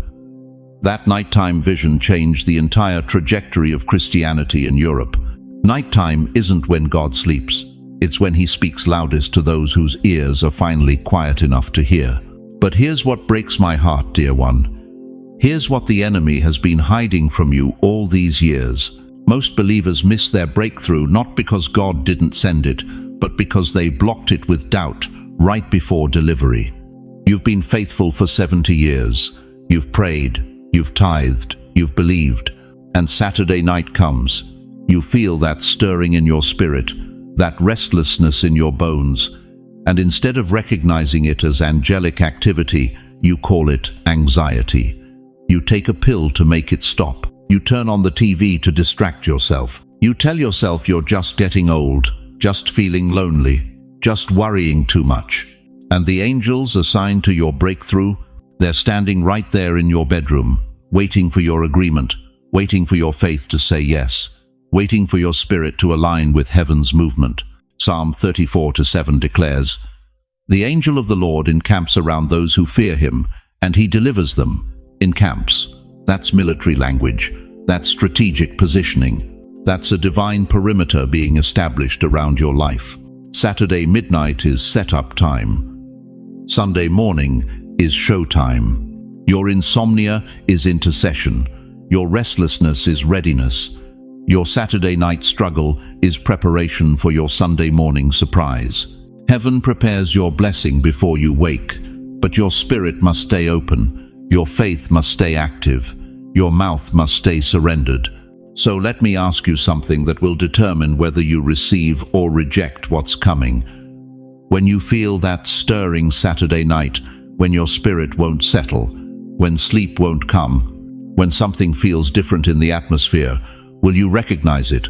That nighttime vision changed the entire trajectory of Christianity in Europe. Nighttime isn't when God sleeps. It's when he speaks loudest to those whose ears are finally quiet enough to hear. But here's what breaks my heart, dear one. Here's what the enemy has been hiding from you all these years. Most believers miss their breakthrough not because God didn't send it, but because they blocked it with doubt right before delivery. You've been faithful for 70 years. You've prayed, you've tithed, you've believed. And Saturday night comes. You feel that stirring in your spirit, that restlessness in your bones. And instead of recognizing it as angelic activity, you call it anxiety. You take a pill to make it stop. You turn on the TV to distract yourself. You tell yourself you're just getting old, just feeling lonely, just worrying too much. And the angels assigned to your breakthrough, they're standing right there in your bedroom, waiting for your agreement, waiting for your faith to say yes, waiting for your spirit to align with heaven's movement. Psalm 34:7 declares, "The angel of the Lord encamps around those who fear him, and he delivers them." Encamps. That's military language. That's strategic positioning. That's a divine perimeter being established around your life. Saturday midnight is setup time. Sunday morning is showtime. Your insomnia is intercession. Your restlessness is readiness. Your Saturday night struggle is preparation for your Sunday morning surprise. Heaven prepares your blessing before you wake, but your spirit must stay open. Your faith must stay active. Your mouth must stay surrendered. So let me ask you something that will determine whether you receive or reject what's coming. When you feel that stirring Saturday night, when your spirit won't settle, when sleep won't come, when something feels different in the atmosphere, will you recognize it?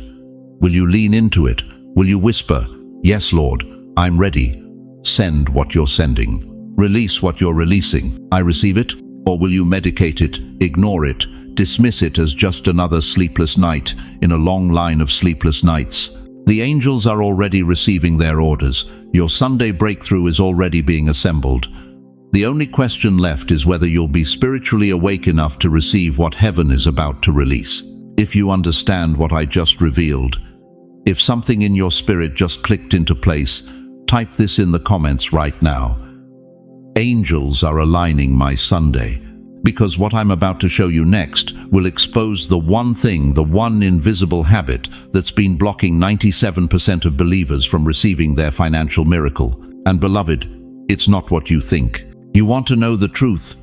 Will you lean into it? Will you whisper, "Yes, Lord, I'm ready. Send what you're sending. Release what you're releasing. I receive it"? Or will you medicate it, ignore it, dismiss it as just another sleepless night in a long line of sleepless nights? The angels are already receiving their orders. Your Sunday breakthrough is already being assembled. The only question left is whether you'll be spiritually awake enough to receive what heaven is about to release. If you understand what I just revealed, if something in your spirit just clicked into place, type this in the comments right now. Angels are aligning my Sunday, because what I'm about to show you next will expose the one thing, the one invisible habit that's been blocking 97% of believers from receiving their financial miracle. And beloved, it's not what you think. You want to know the truth?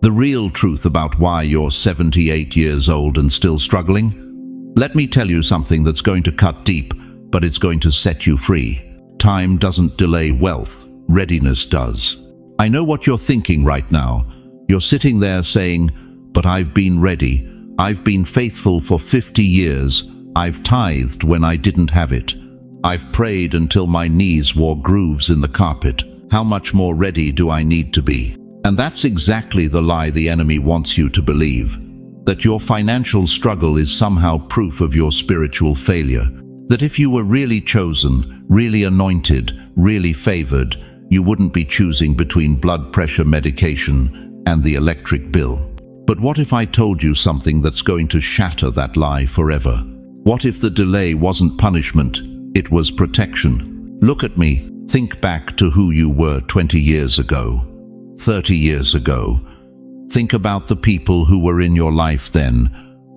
The real truth about why you're 78 years old and still struggling? Let me tell you something that's going to cut deep, but it's going to set you free. Time doesn't delay wealth, readiness does. I know what you're thinking right now. You're sitting there saying, "But I've been ready. I've been faithful for 50 years. I've tithed when I didn't have it. I've prayed until my knees wore grooves in the carpet. How much more ready do I need to be?" And that's exactly the lie the enemy wants you to believe. That your financial struggle is somehow proof of your spiritual failure. That if you were really chosen, really anointed, really favored, you wouldn't be choosing between blood pressure medication and the electric bill. But what if I told you something that's going to shatter that lie forever? What if the delay wasn't punishment, it was protection? Look at me. Think back to who you were 20 years ago, 30 years ago. Think about the people who were in your life then,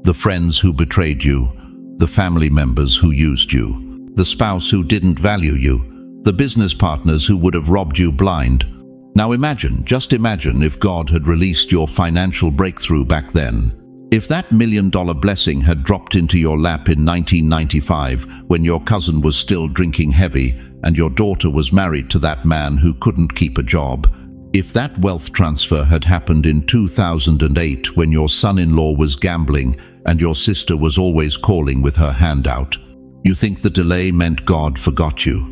the friends who betrayed you, the family members who used you, the spouse who didn't value you, the business partners who would have robbed you blind. Now imagine, just imagine if God had released your financial breakthrough back then. If that $1 million blessing had dropped into your lap in 1995 when your cousin was still drinking heavy and your daughter was married to that man who couldn't keep a job. If that wealth transfer had happened in 2008 when your son-in-law was gambling and your sister was always calling with her hand out, you think the delay meant God forgot you?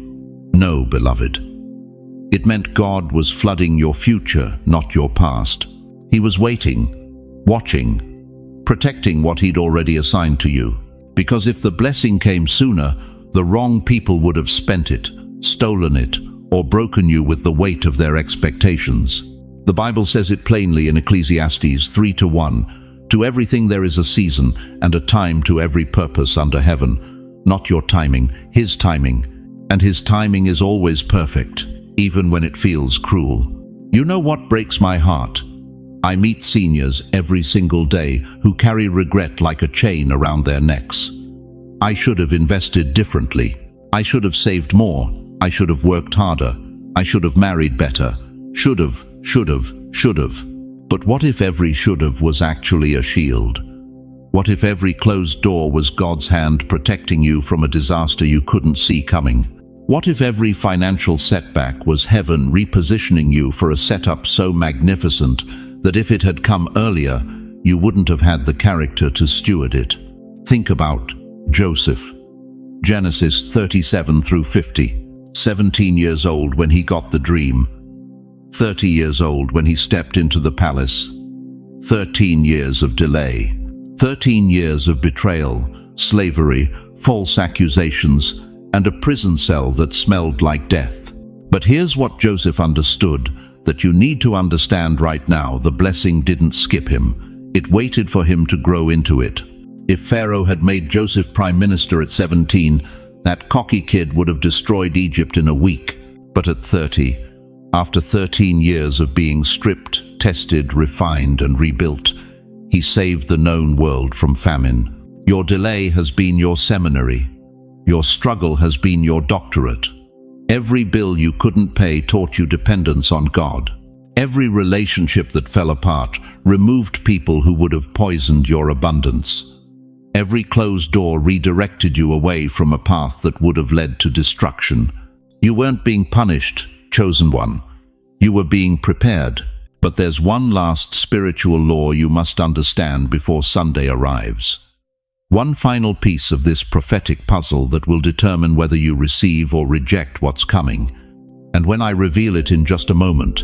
No, beloved. It meant God was flooding your future, not your past. He was waiting, watching, protecting what he'd already assigned to you. Because if the blessing came sooner, the wrong people would have spent it, stolen it, or broken you with the weight of their expectations. The Bible says it plainly in Ecclesiastes 3:1, "To everything there is a season, and a time to every purpose under heaven." Not your timing, his timing. And his timing is always perfect, even when it feels cruel. You know what breaks my heart? I meet seniors every single day who carry regret like a chain around their necks. I should have invested differently. I should have saved more. I should have worked harder. I should have married better. Should have. But what if every should have was actually a shield? What if every closed door was God's hand protecting you from a disaster you couldn't see coming? What if every financial setback was heaven repositioning you for a setup so magnificent that if it had come earlier, you wouldn't have had the character to steward it? Think about Joseph. Genesis 37-50. 17 years old when he got the dream. 30 years old when he stepped into the palace. 13 years of delay. 13 years of betrayal, slavery, false accusations, and a prison cell that smelled like death. But here's what Joseph understood, that you need to understand right now: the blessing didn't skip him. It waited for him to grow into it. If Pharaoh had made Joseph prime minister at 17, that cocky kid would have destroyed Egypt in a week. But at 30, after 13 years of being stripped, tested, refined, and rebuilt, he saved the known world from famine. Your delay has been your seminary. Your struggle has been your doctorate. Every bill you couldn't pay taught you dependence on God. Every relationship that fell apart removed people who would have poisoned your abundance. Every closed door redirected you away from a path that would have led to destruction. You weren't being punished, chosen one. You were being prepared. But there's one last spiritual law you must understand before Sunday arrives. One final piece of this prophetic puzzle that will determine whether you receive or reject what's coming. And when I reveal it in just a moment,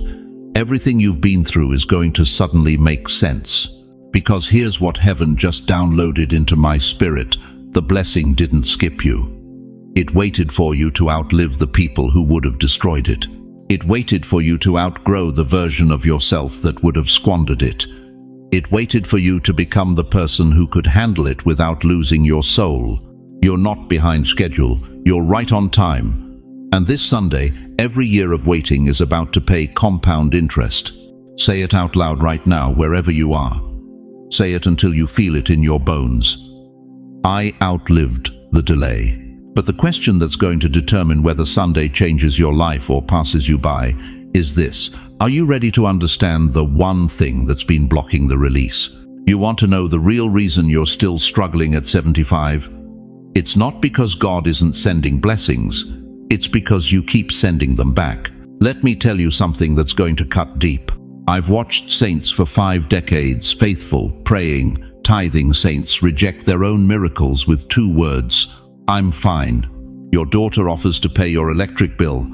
everything you've been through is going to suddenly make sense. Because here's what heaven just downloaded into my spirit: the blessing didn't skip you. It waited for you to outlive the people who would have destroyed it. It waited for you to outgrow the version of yourself that would have squandered it. It waited for you to become the person who could handle it without losing your soul. You're not behind schedule, you're right on time. And this Sunday, every year of waiting is about to pay compound interest. Say it out loud right now, wherever you are. Say it until you feel it in your bones. I outlived the delay. But the question that's going to determine whether Sunday changes your life or passes you by is this: Are you ready to understand the one thing that's been blocking the release? You want to know the real reason you're still struggling at 75? It's not because God isn't sending blessings. It's because you keep sending them back. Let me tell you something that's going to cut deep. I've watched saints for 5 decades, faithful, praying, tithing saints reject their own miracles with 2 words: I'm fine. Your daughter offers to pay your electric bill.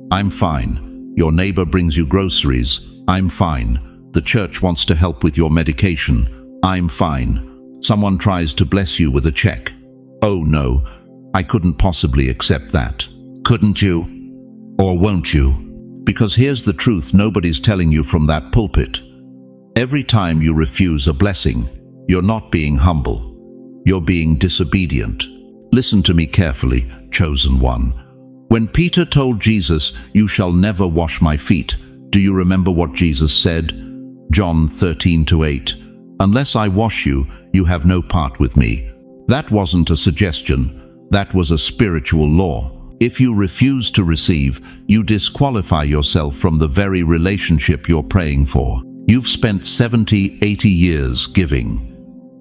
I'm fine. Your neighbor brings you groceries. I'm fine. The church wants to help with your medication. I'm fine. Someone tries to bless you with a check. Oh no, I couldn't possibly accept that. Couldn't you? Or won't you? Because here's the truth nobody's telling you from that pulpit. Every time you refuse a blessing, you're not being humble. You're being disobedient. Listen to me carefully, chosen one. When Peter told Jesus, "You shall never wash my feet," do you remember what Jesus said? John 13:8, "Unless I wash you, you have no part with me." That wasn't a suggestion. That was a spiritual law. If you refuse to receive, you disqualify yourself from the very relationship you're praying for. You've spent 70, 80 years giving.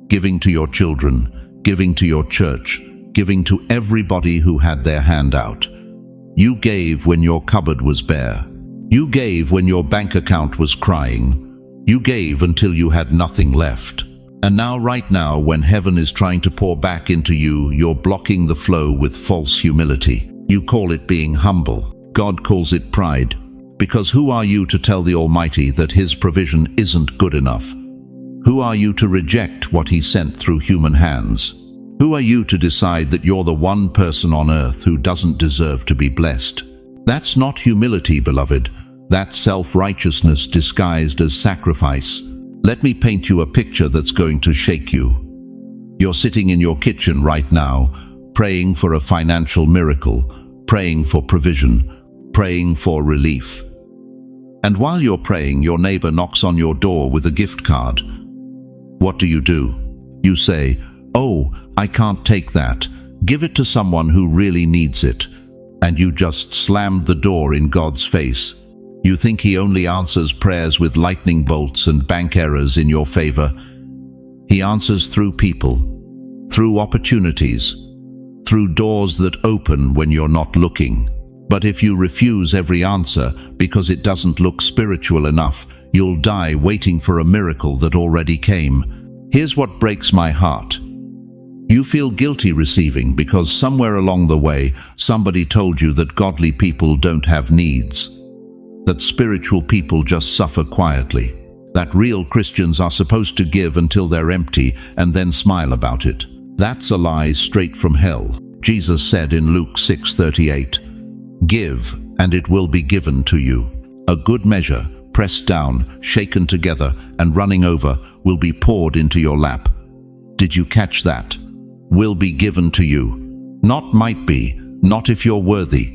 Giving to your children, giving to your church, giving to everybody who had their hand out. You gave when your cupboard was bare. You gave when your bank account was crying. You gave until you had nothing left. And now, right now, when heaven is trying to pour back into you, you're blocking the flow with false humility. You call it being humble. God calls it pride. Because who are you to tell the Almighty that His provision isn't good enough? Who are you to reject what He sent through human hands? Who are you to decide that you're the one person on earth who doesn't deserve to be blessed? That's not humility, beloved. That's self-righteousness disguised as sacrifice. Let me paint you a picture that's going to shake you. You're sitting in your kitchen right now, praying for a financial miracle, praying for provision, praying for relief. And while you're praying, your neighbor knocks on your door with a gift card. What do? You say, "Oh, I can't take that. Give it to someone who really needs it." And you just slammed the door in God's face. You think He only answers prayers with lightning bolts and bank errors in your favor. He answers through people, through opportunities, through doors that open when you're not looking. But if you refuse every answer because it doesn't look spiritual enough, you'll die waiting for a miracle that already came. Here's what breaks my heart. You feel guilty receiving because somewhere along the way, somebody told you that godly people don't have needs, that spiritual people just suffer quietly, that real Christians are supposed to give until they're empty and then smile about it. That's a lie straight from hell. Jesus said in Luke 6:38, "Give, and it will be given to you. A good measure, pressed down, shaken together, and running over, will be poured into your lap." Did you catch that? Will be given to you. Not might be, not if you're worthy.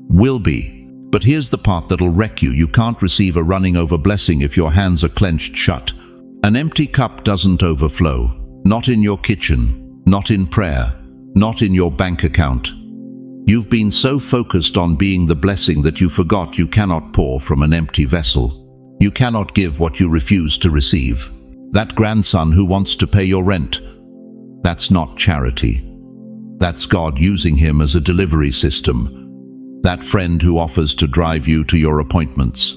Will be. But here's the part that'll wreck you. You can't receive a running over blessing if your hands are clenched shut. An empty cup doesn't overflow. Not in your kitchen, not in prayer, not in your bank account. You've been so focused on being the blessing that you forgot you cannot pour from an empty vessel. You cannot give what you refuse to receive. That grandson who wants to pay your rent, that's not charity. That's God using him as a delivery system. That friend who offers to drive you to your appointments,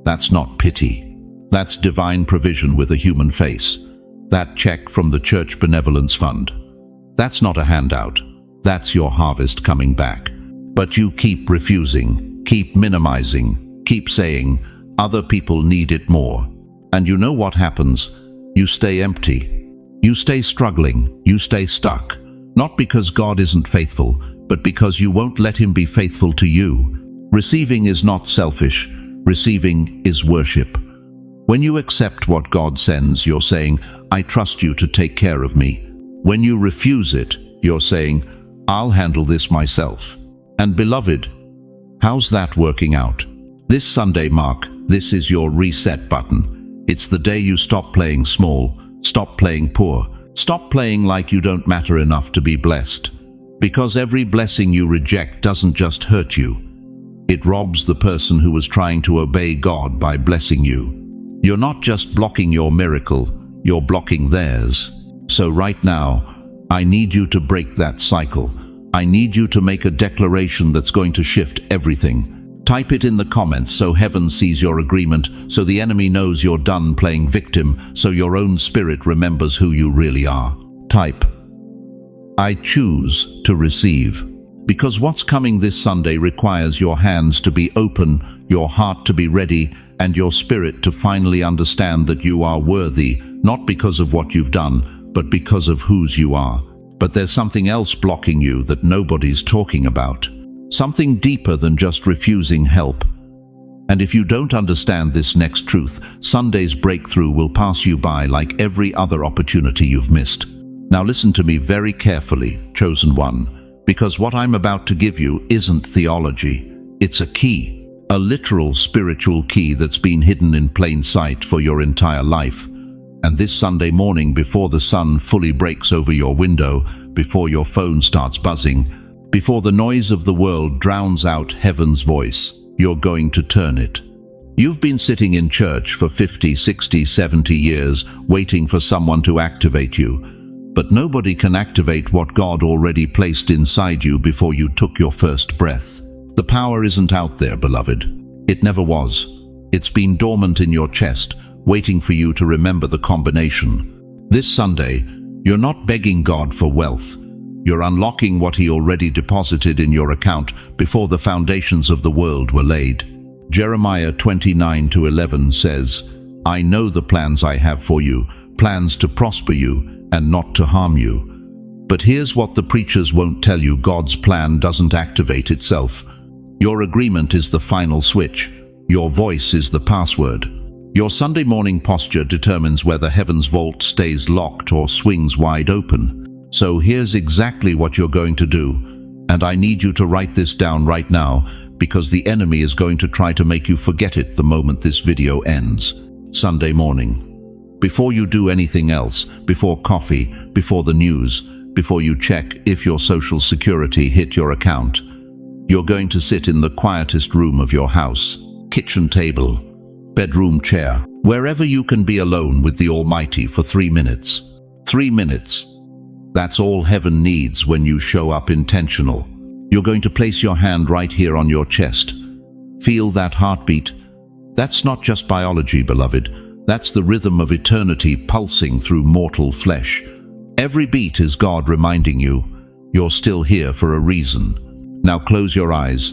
that's not pity. That's divine provision with a human face. That check from the church benevolence fund, that's not a handout. That's your harvest coming back. But you keep refusing, keep minimizing, keep saying, other people need it more. And you know what happens? You stay empty. You stay struggling. You stay stuck. Not because God isn't faithful, but because you won't let Him be faithful to you. Receiving is not selfish. Receiving is worship. When you accept what God sends, you're saying, "I trust you to take care of me." When you refuse it, you're saying, "I'll handle this myself." And beloved, how's that working out? This Sunday, Mark, this is your reset button. It's the day you stop playing small, stop playing poor, stop playing like you don't matter enough to be blessed. Because every blessing you reject doesn't just hurt you. It robs the person who was trying to obey God by blessing you. You're not just blocking your miracle, you're blocking theirs. So right now, I need you to break that cycle. I need you to make a declaration that's going to shift everything. Type it in the comments so heaven sees your agreement, so the enemy knows you're done playing victim, so your own spirit remembers who you really are. Type, I choose to receive. Because what's coming this Sunday requires your hands to be open, your heart to be ready, and your spirit to finally understand that you are worthy, not because of what you've done, but because of whose you are. But there's something else blocking you that nobody's talking about. Something deeper than just refusing help. And if you don't understand this next truth, Sunday's breakthrough will pass you by like every other opportunity you've missed. Now listen to me very carefully, chosen one, because what I'm about to give you isn't theology. It's a key, a literal spiritual key that's been hidden in plain sight for your entire life. And this Sunday morning, before the sun fully breaks over your window, before your phone starts buzzing, before the noise of the world drowns out heaven's voice, you're going to turn it. You've been sitting in church for 50, 60, 70 years, waiting for someone to activate you. But nobody can activate what God already placed inside you before you took your first breath. The power isn't out there, beloved. It never was. It's been dormant in your chest, waiting for you to remember the combination. This Sunday, you're not begging God for wealth. You're unlocking what He already deposited in your account before the foundations of the world were laid. Jeremiah 29:11 says, I know the plans I have for you, plans to prosper you and not to harm you. But here's what the preachers won't tell you: God's plan doesn't activate itself. Your agreement is the final switch. Your voice is the password. Your Sunday morning posture determines whether heaven's vault stays locked or swings wide open. So here's exactly what you're going to do, and I need you to write this down right now, because the enemy is going to try to make you forget it the moment this video ends. Sunday morning. Before you do anything else, before coffee, before the news, before you check if your social security hit your account, you're going to sit in the quietest room of your house, kitchen table, bedroom chair, wherever you can be alone with the Almighty for 3 minutes. 3 minutes. That's all heaven needs when you show up intentional. You're going to place your hand right here on your chest. Feel that heartbeat. That's not just biology, beloved. That's the rhythm of eternity pulsing through mortal flesh. Every beat is God reminding you, you're still here for a reason. Now close your eyes,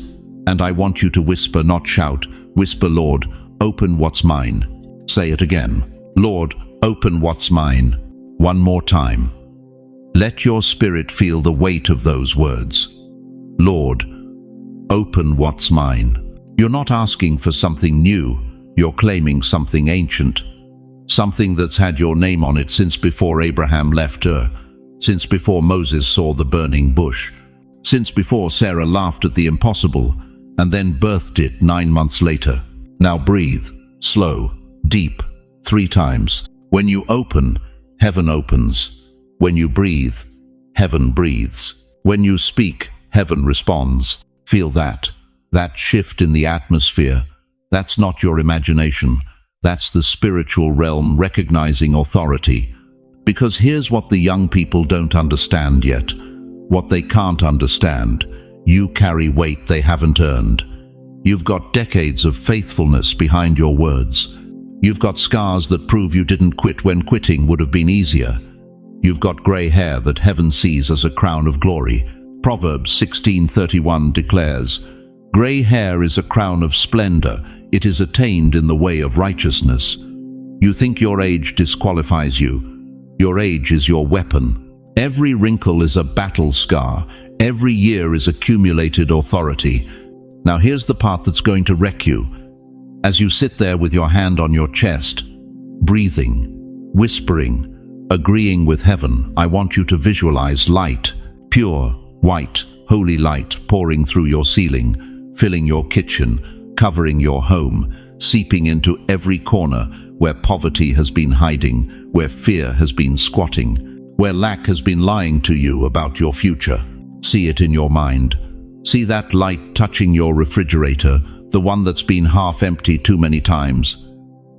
and I want you to whisper, not shout. Whisper, Lord, open what's mine. Say it again. Lord, open what's mine. One more time. Let your spirit feel the weight of those words. Lord, open what's mine. You're not asking for something new. You're claiming something ancient. Something that's had your name on it since before Abraham left Ur, since before Moses saw the burning bush, since before Sarah laughed at the impossible and then birthed it 9 months later. Now breathe, slow, deep, 3 times. When you open, heaven opens. When you breathe, heaven breathes. When you speak, heaven responds. Feel that shift in the atmosphere. That's not your imagination. That's the spiritual realm recognizing authority. Because here's what the young people don't understand yet. What they can't understand. You carry weight they haven't earned. You've got decades of faithfulness behind your words. You've got scars that prove you didn't quit when quitting would have been easier. You've got grey hair that heaven sees as a crown of glory. Proverbs 16:31 declares, grey hair is a crown of splendor. It is attained in the way of righteousness. You think your age disqualifies you. Your age is your weapon. Every wrinkle is a battle scar. Every year is accumulated authority. Now here's the part that's going to wreck you. As you sit there with your hand on your chest, breathing, whispering, agreeing with heaven, I want you to visualize light, pure, white, holy light pouring through your ceiling, filling your kitchen, covering your home, seeping into every corner where poverty has been hiding, where fear has been squatting, where lack has been lying to you about your future. See it in your mind. See that light touching your refrigerator, the one that's been half empty too many times.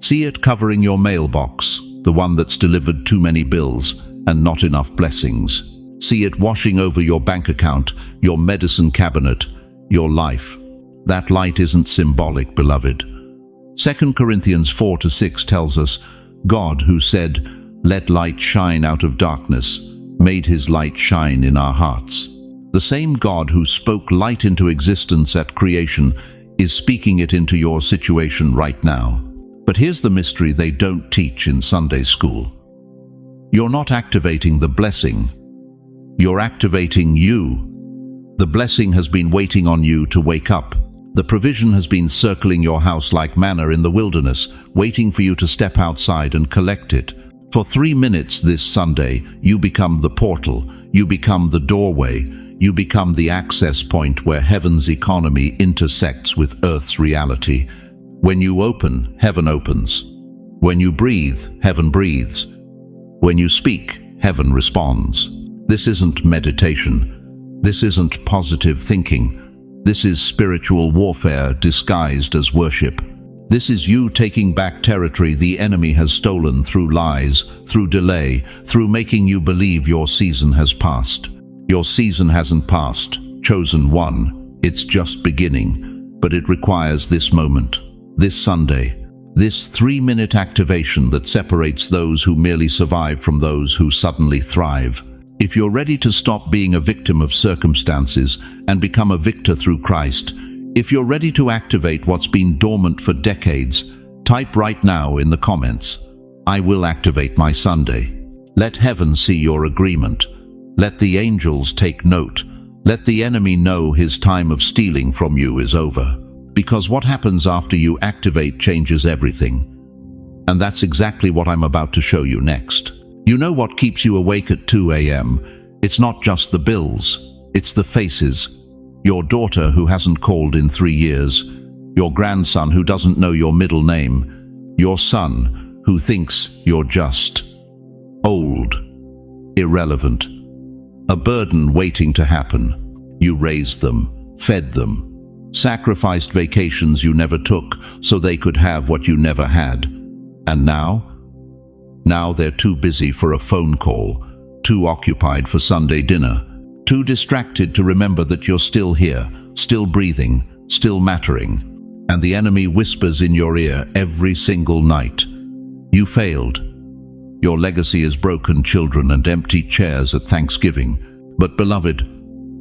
See it covering your mailbox, the one that's delivered too many bills and not enough blessings. See it washing over your bank account, your medicine cabinet, your life. That light isn't symbolic, beloved. 2 Corinthians 4-6 tells us, God, who said, "Let light shine out of darkness," made his light shine in our hearts. The same God who spoke light into existence at creation is speaking it into your situation right now. But here's the mystery they don't teach in Sunday school. You're not activating the blessing. You're activating you. The blessing has been waiting on you to wake up. The provision has been circling your house like manna in the wilderness, waiting for you to step outside and collect it. For 3 minutes this Sunday, you become the portal, you become the doorway, you become the access point where heaven's economy intersects with earth's reality. When you open, heaven opens. When you breathe, heaven breathes. When you speak, heaven responds. This isn't meditation. This isn't positive thinking. This is spiritual warfare disguised as worship. This is you taking back territory the enemy has stolen through lies, through delay, through making you believe your season has passed. Your season hasn't passed, chosen one. It's just beginning. But it requires this moment, this Sunday, this 3-minute activation that separates those who merely survive from those who suddenly thrive. If you're ready to stop being a victim of circumstances and become a victor through Christ, if you're ready to activate what's been dormant for decades, type right now in the comments, "I will activate my Sunday." Let heaven see your agreement. Let the angels take note. Let the enemy know his time of stealing from you is over. Because what happens after you activate changes everything. And that's exactly what I'm about to show you next. You know what keeps you awake at 2 a.m.? It's not just the bills, it's the faces. Your daughter who hasn't called in 3 years, your grandson who doesn't know your middle name, your son who thinks you're just old, irrelevant, a burden waiting to happen. You raised them, fed them, sacrificed vacations you never took so they could have what you never had. And now they're too busy for a phone call, too occupied for Sunday dinner, too distracted to remember that you're still here, still breathing, still mattering. And the enemy whispers in your ear every single night, "You failed. Your legacy is broken children and empty chairs at Thanksgiving." But beloved,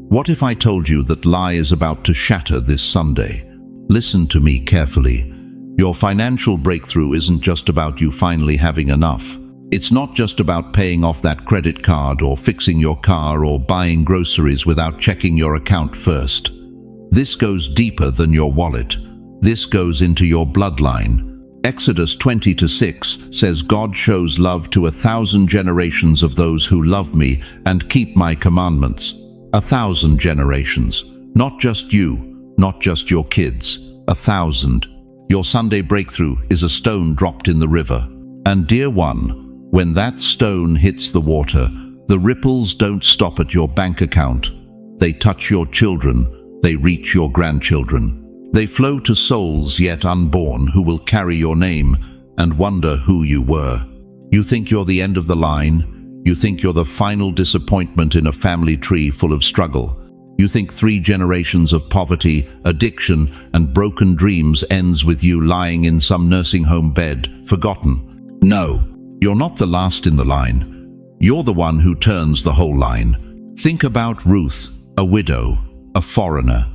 what if I told you that lie is about to shatter this Sunday? Listen to me carefully. Your financial breakthrough isn't just about you finally having enough. It's not just about paying off that credit card or fixing your car or buying groceries without checking your account first. This goes deeper than your wallet. This goes into your bloodline. Exodus 20-6 says, "God shows love to 1,000 generations of those who love me and keep my commandments." 1,000 generations. Not just you, not just your kids. 1,000. Your Sunday breakthrough is a stone dropped in the river. And dear one, when that stone hits the water, the ripples don't stop at your bank account. They touch your children. They reach your grandchildren. They flow to souls yet unborn who will carry your name and wonder who you were. You think you're the end of the line. You think you're the final disappointment in a family tree full of struggle. You think 3 generations of poverty, addiction, and broken dreams ends with you lying in some nursing home bed, forgotten. No, you're not the last in the line. You're the one who turns the whole line. Think about Ruth, a widow, a foreigner,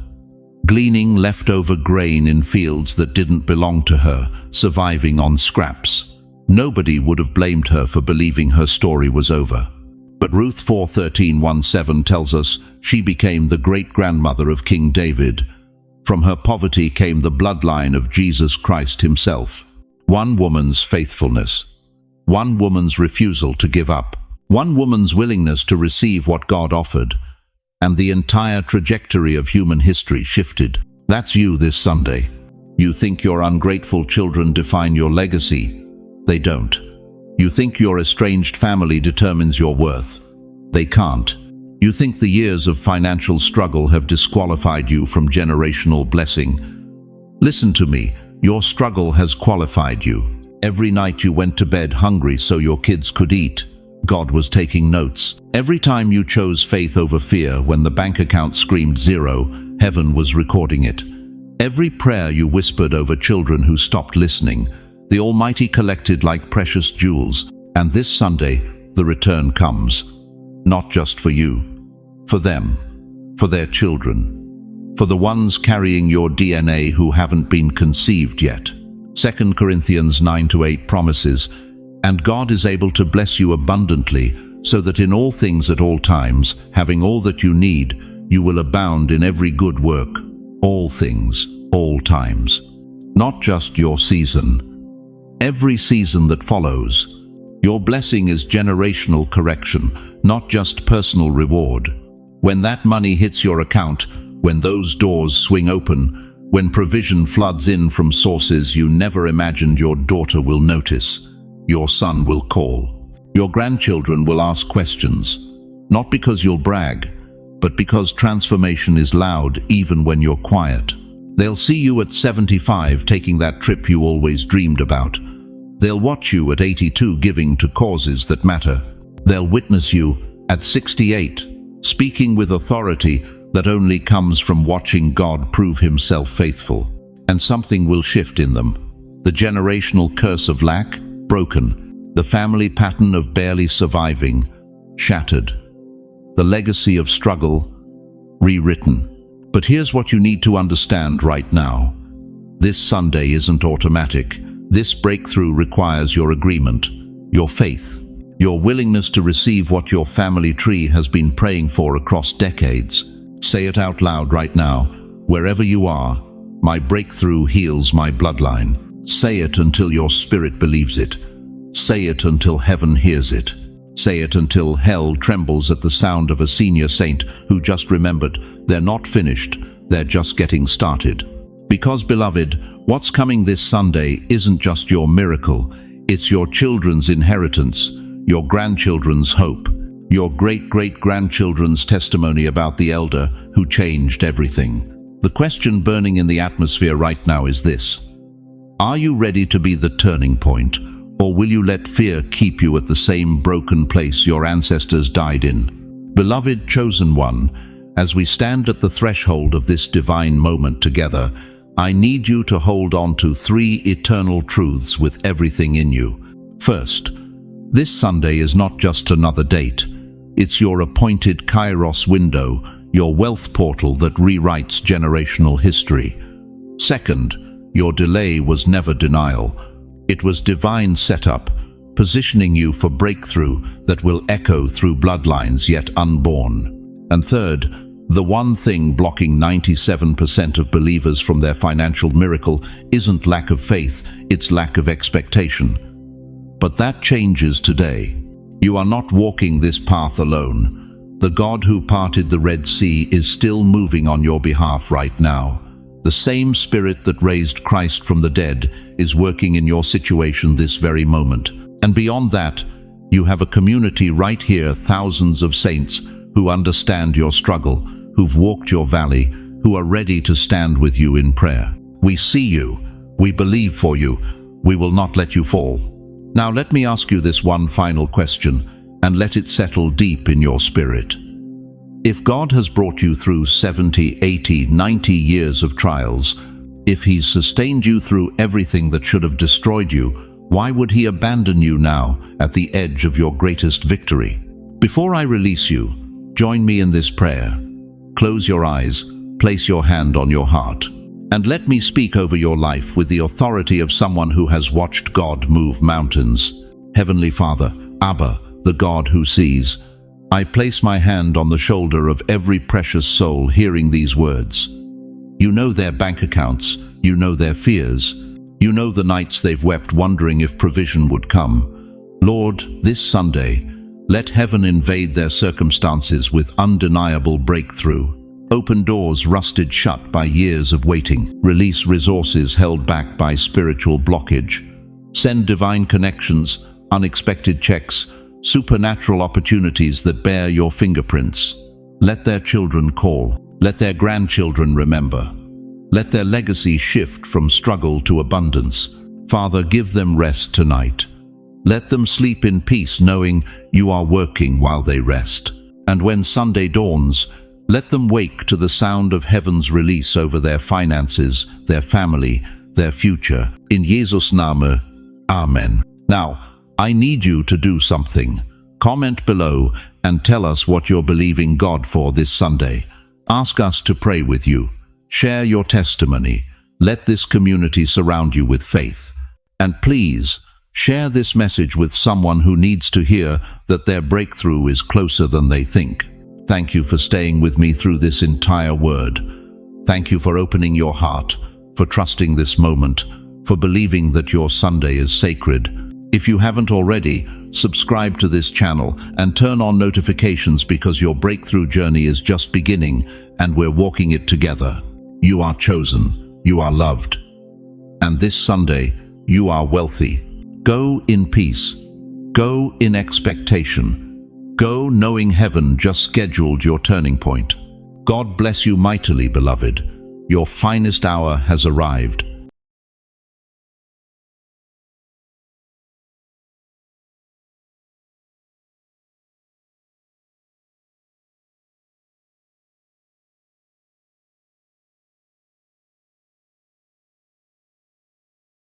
gleaning leftover grain in fields that didn't belong to her, surviving on scraps. Nobody would have blamed her for believing her story was over. But Ruth 4:13-17 tells us she became the great-grandmother of King David. From her poverty came the bloodline of Jesus Christ himself. One woman's faithfulness. One woman's refusal to give up. One woman's willingness to receive what God offered. And the entire trajectory of human history shifted. That's you this Sunday. You think your ungrateful children define your legacy. They don't. You think your estranged family determines your worth. They can't. You think the years of financial struggle have disqualified you from generational blessing. Listen to me, your struggle has qualified you. Every night you went to bed hungry so your kids could eat, God was taking notes. Every time you chose faith over fear when the bank account screamed zero, heaven was recording it. Every prayer you whispered over children who stopped listening, the Almighty collected like precious jewels. And this Sunday, the return comes. Not just for you, for them, for their children, for the ones carrying your DNA who haven't been conceived yet. 2 Corinthians 9-8 promises, "And God is able to bless you abundantly, so that in all things at all times, having all that you need, you will abound in every good work." All things, all times. Not just your season. Every season that follows. Your blessing is generational correction, not just personal reward. When that money hits your account, when those doors swing open, when provision floods in from sources you never imagined, your daughter will notice, your son will call, your grandchildren will ask questions, not because you'll brag, but because transformation is loud even when you're quiet. They'll see you at 75 taking that trip you always dreamed about. They'll watch you at 82 giving to causes that matter. They'll witness you at 68, speaking with authority that only comes from watching God prove himself faithful. And something will shift in them. The generational curse of lack, broken. The family pattern of barely surviving, shattered. The legacy of struggle, rewritten. But here's what you need to understand right now. This Sunday isn't automatic. This breakthrough requires your agreement, your faith, your willingness to receive what your family tree has been praying for across decades. Say it out loud right now, wherever you are. My breakthrough heals my bloodline. Say it until your spirit believes it. Say it until heaven hears it. Say it until hell trembles at the sound of a senior saint who just remembered they're not finished, they're just getting started. Because, beloved, what's coming this Sunday isn't just your miracle, it's your children's inheritance, your grandchildren's hope, your great-great-grandchildren's testimony about the elder who changed everything. The question burning in the atmosphere right now is this: are you ready to be the turning point, or will you let fear keep you at the same broken place your ancestors died in? Beloved chosen one, as we stand at the threshold of this divine moment together, I need you to hold on to 3 eternal truths with everything in you. First, this Sunday is not just another date. It's your appointed kairos window, your wealth portal that rewrites generational history. Second, your delay was never denial. It was divine setup, positioning you for breakthrough that will echo through bloodlines yet unborn. And third, the one thing blocking 97% of believers from their financial miracle isn't lack of faith, it's lack of expectation. But that changes today. You are not walking this path alone. The God who parted the Red Sea is still moving on your behalf right now. The same Spirit that raised Christ from the dead is working in your situation this very moment. And beyond that, you have a community right here, thousands of saints who understand your struggle, who've walked your valley, who are ready to stand with you in prayer. We see you, we believe for you, we will not let you fall. Now let me ask you this one final question, and let it settle deep in your spirit. If God has brought you through 70, 80, 90 years of trials, if He's sustained you through everything that should have destroyed you, why would He abandon you now at the edge of your greatest victory? Before I release you, join me in this prayer. Close your eyes, place your hand on your heart, and let me speak over your life with the authority of someone who has watched God move mountains. Heavenly Father, Abba, the God who sees, I place my hand on the shoulder of every precious soul hearing these words. You know their bank accounts, you know their fears, you know the nights they've wept wondering if provision would come. Lord, this Sunday, let heaven invade their circumstances with undeniable breakthrough. Open doors rusted shut by years of waiting. Release resources held back by spiritual blockage. Send divine connections, unexpected checks, supernatural opportunities that bear your fingerprints. Let their children call. Let their grandchildren remember. Let their legacy shift from struggle to abundance. Father, give them rest tonight. Let them sleep in peace, knowing you are working while they rest. And when Sunday dawns, let them wake to the sound of heaven's release over their finances, their family, their future. In Jesus' name, Amen. Now, I need you to do something. Comment below and tell us what you're believing God for this Sunday. Ask us to pray with you. Share your testimony. Let this community surround you with faith. And please, share this message with someone who needs to hear that their breakthrough is closer than they think. Thank you for staying with me through this entire word. Thank you for opening your heart, for trusting this moment, for believing that your Sunday is sacred. If you haven't already, subscribe to this channel and turn on notifications, because your breakthrough journey is just beginning and we're walking it together. You are chosen. You are loved. And this Sunday, you are wealthy. Go in peace. Go in expectation. Go knowing heaven just scheduled your turning point. God bless you mightily, beloved. Your finest hour has arrived.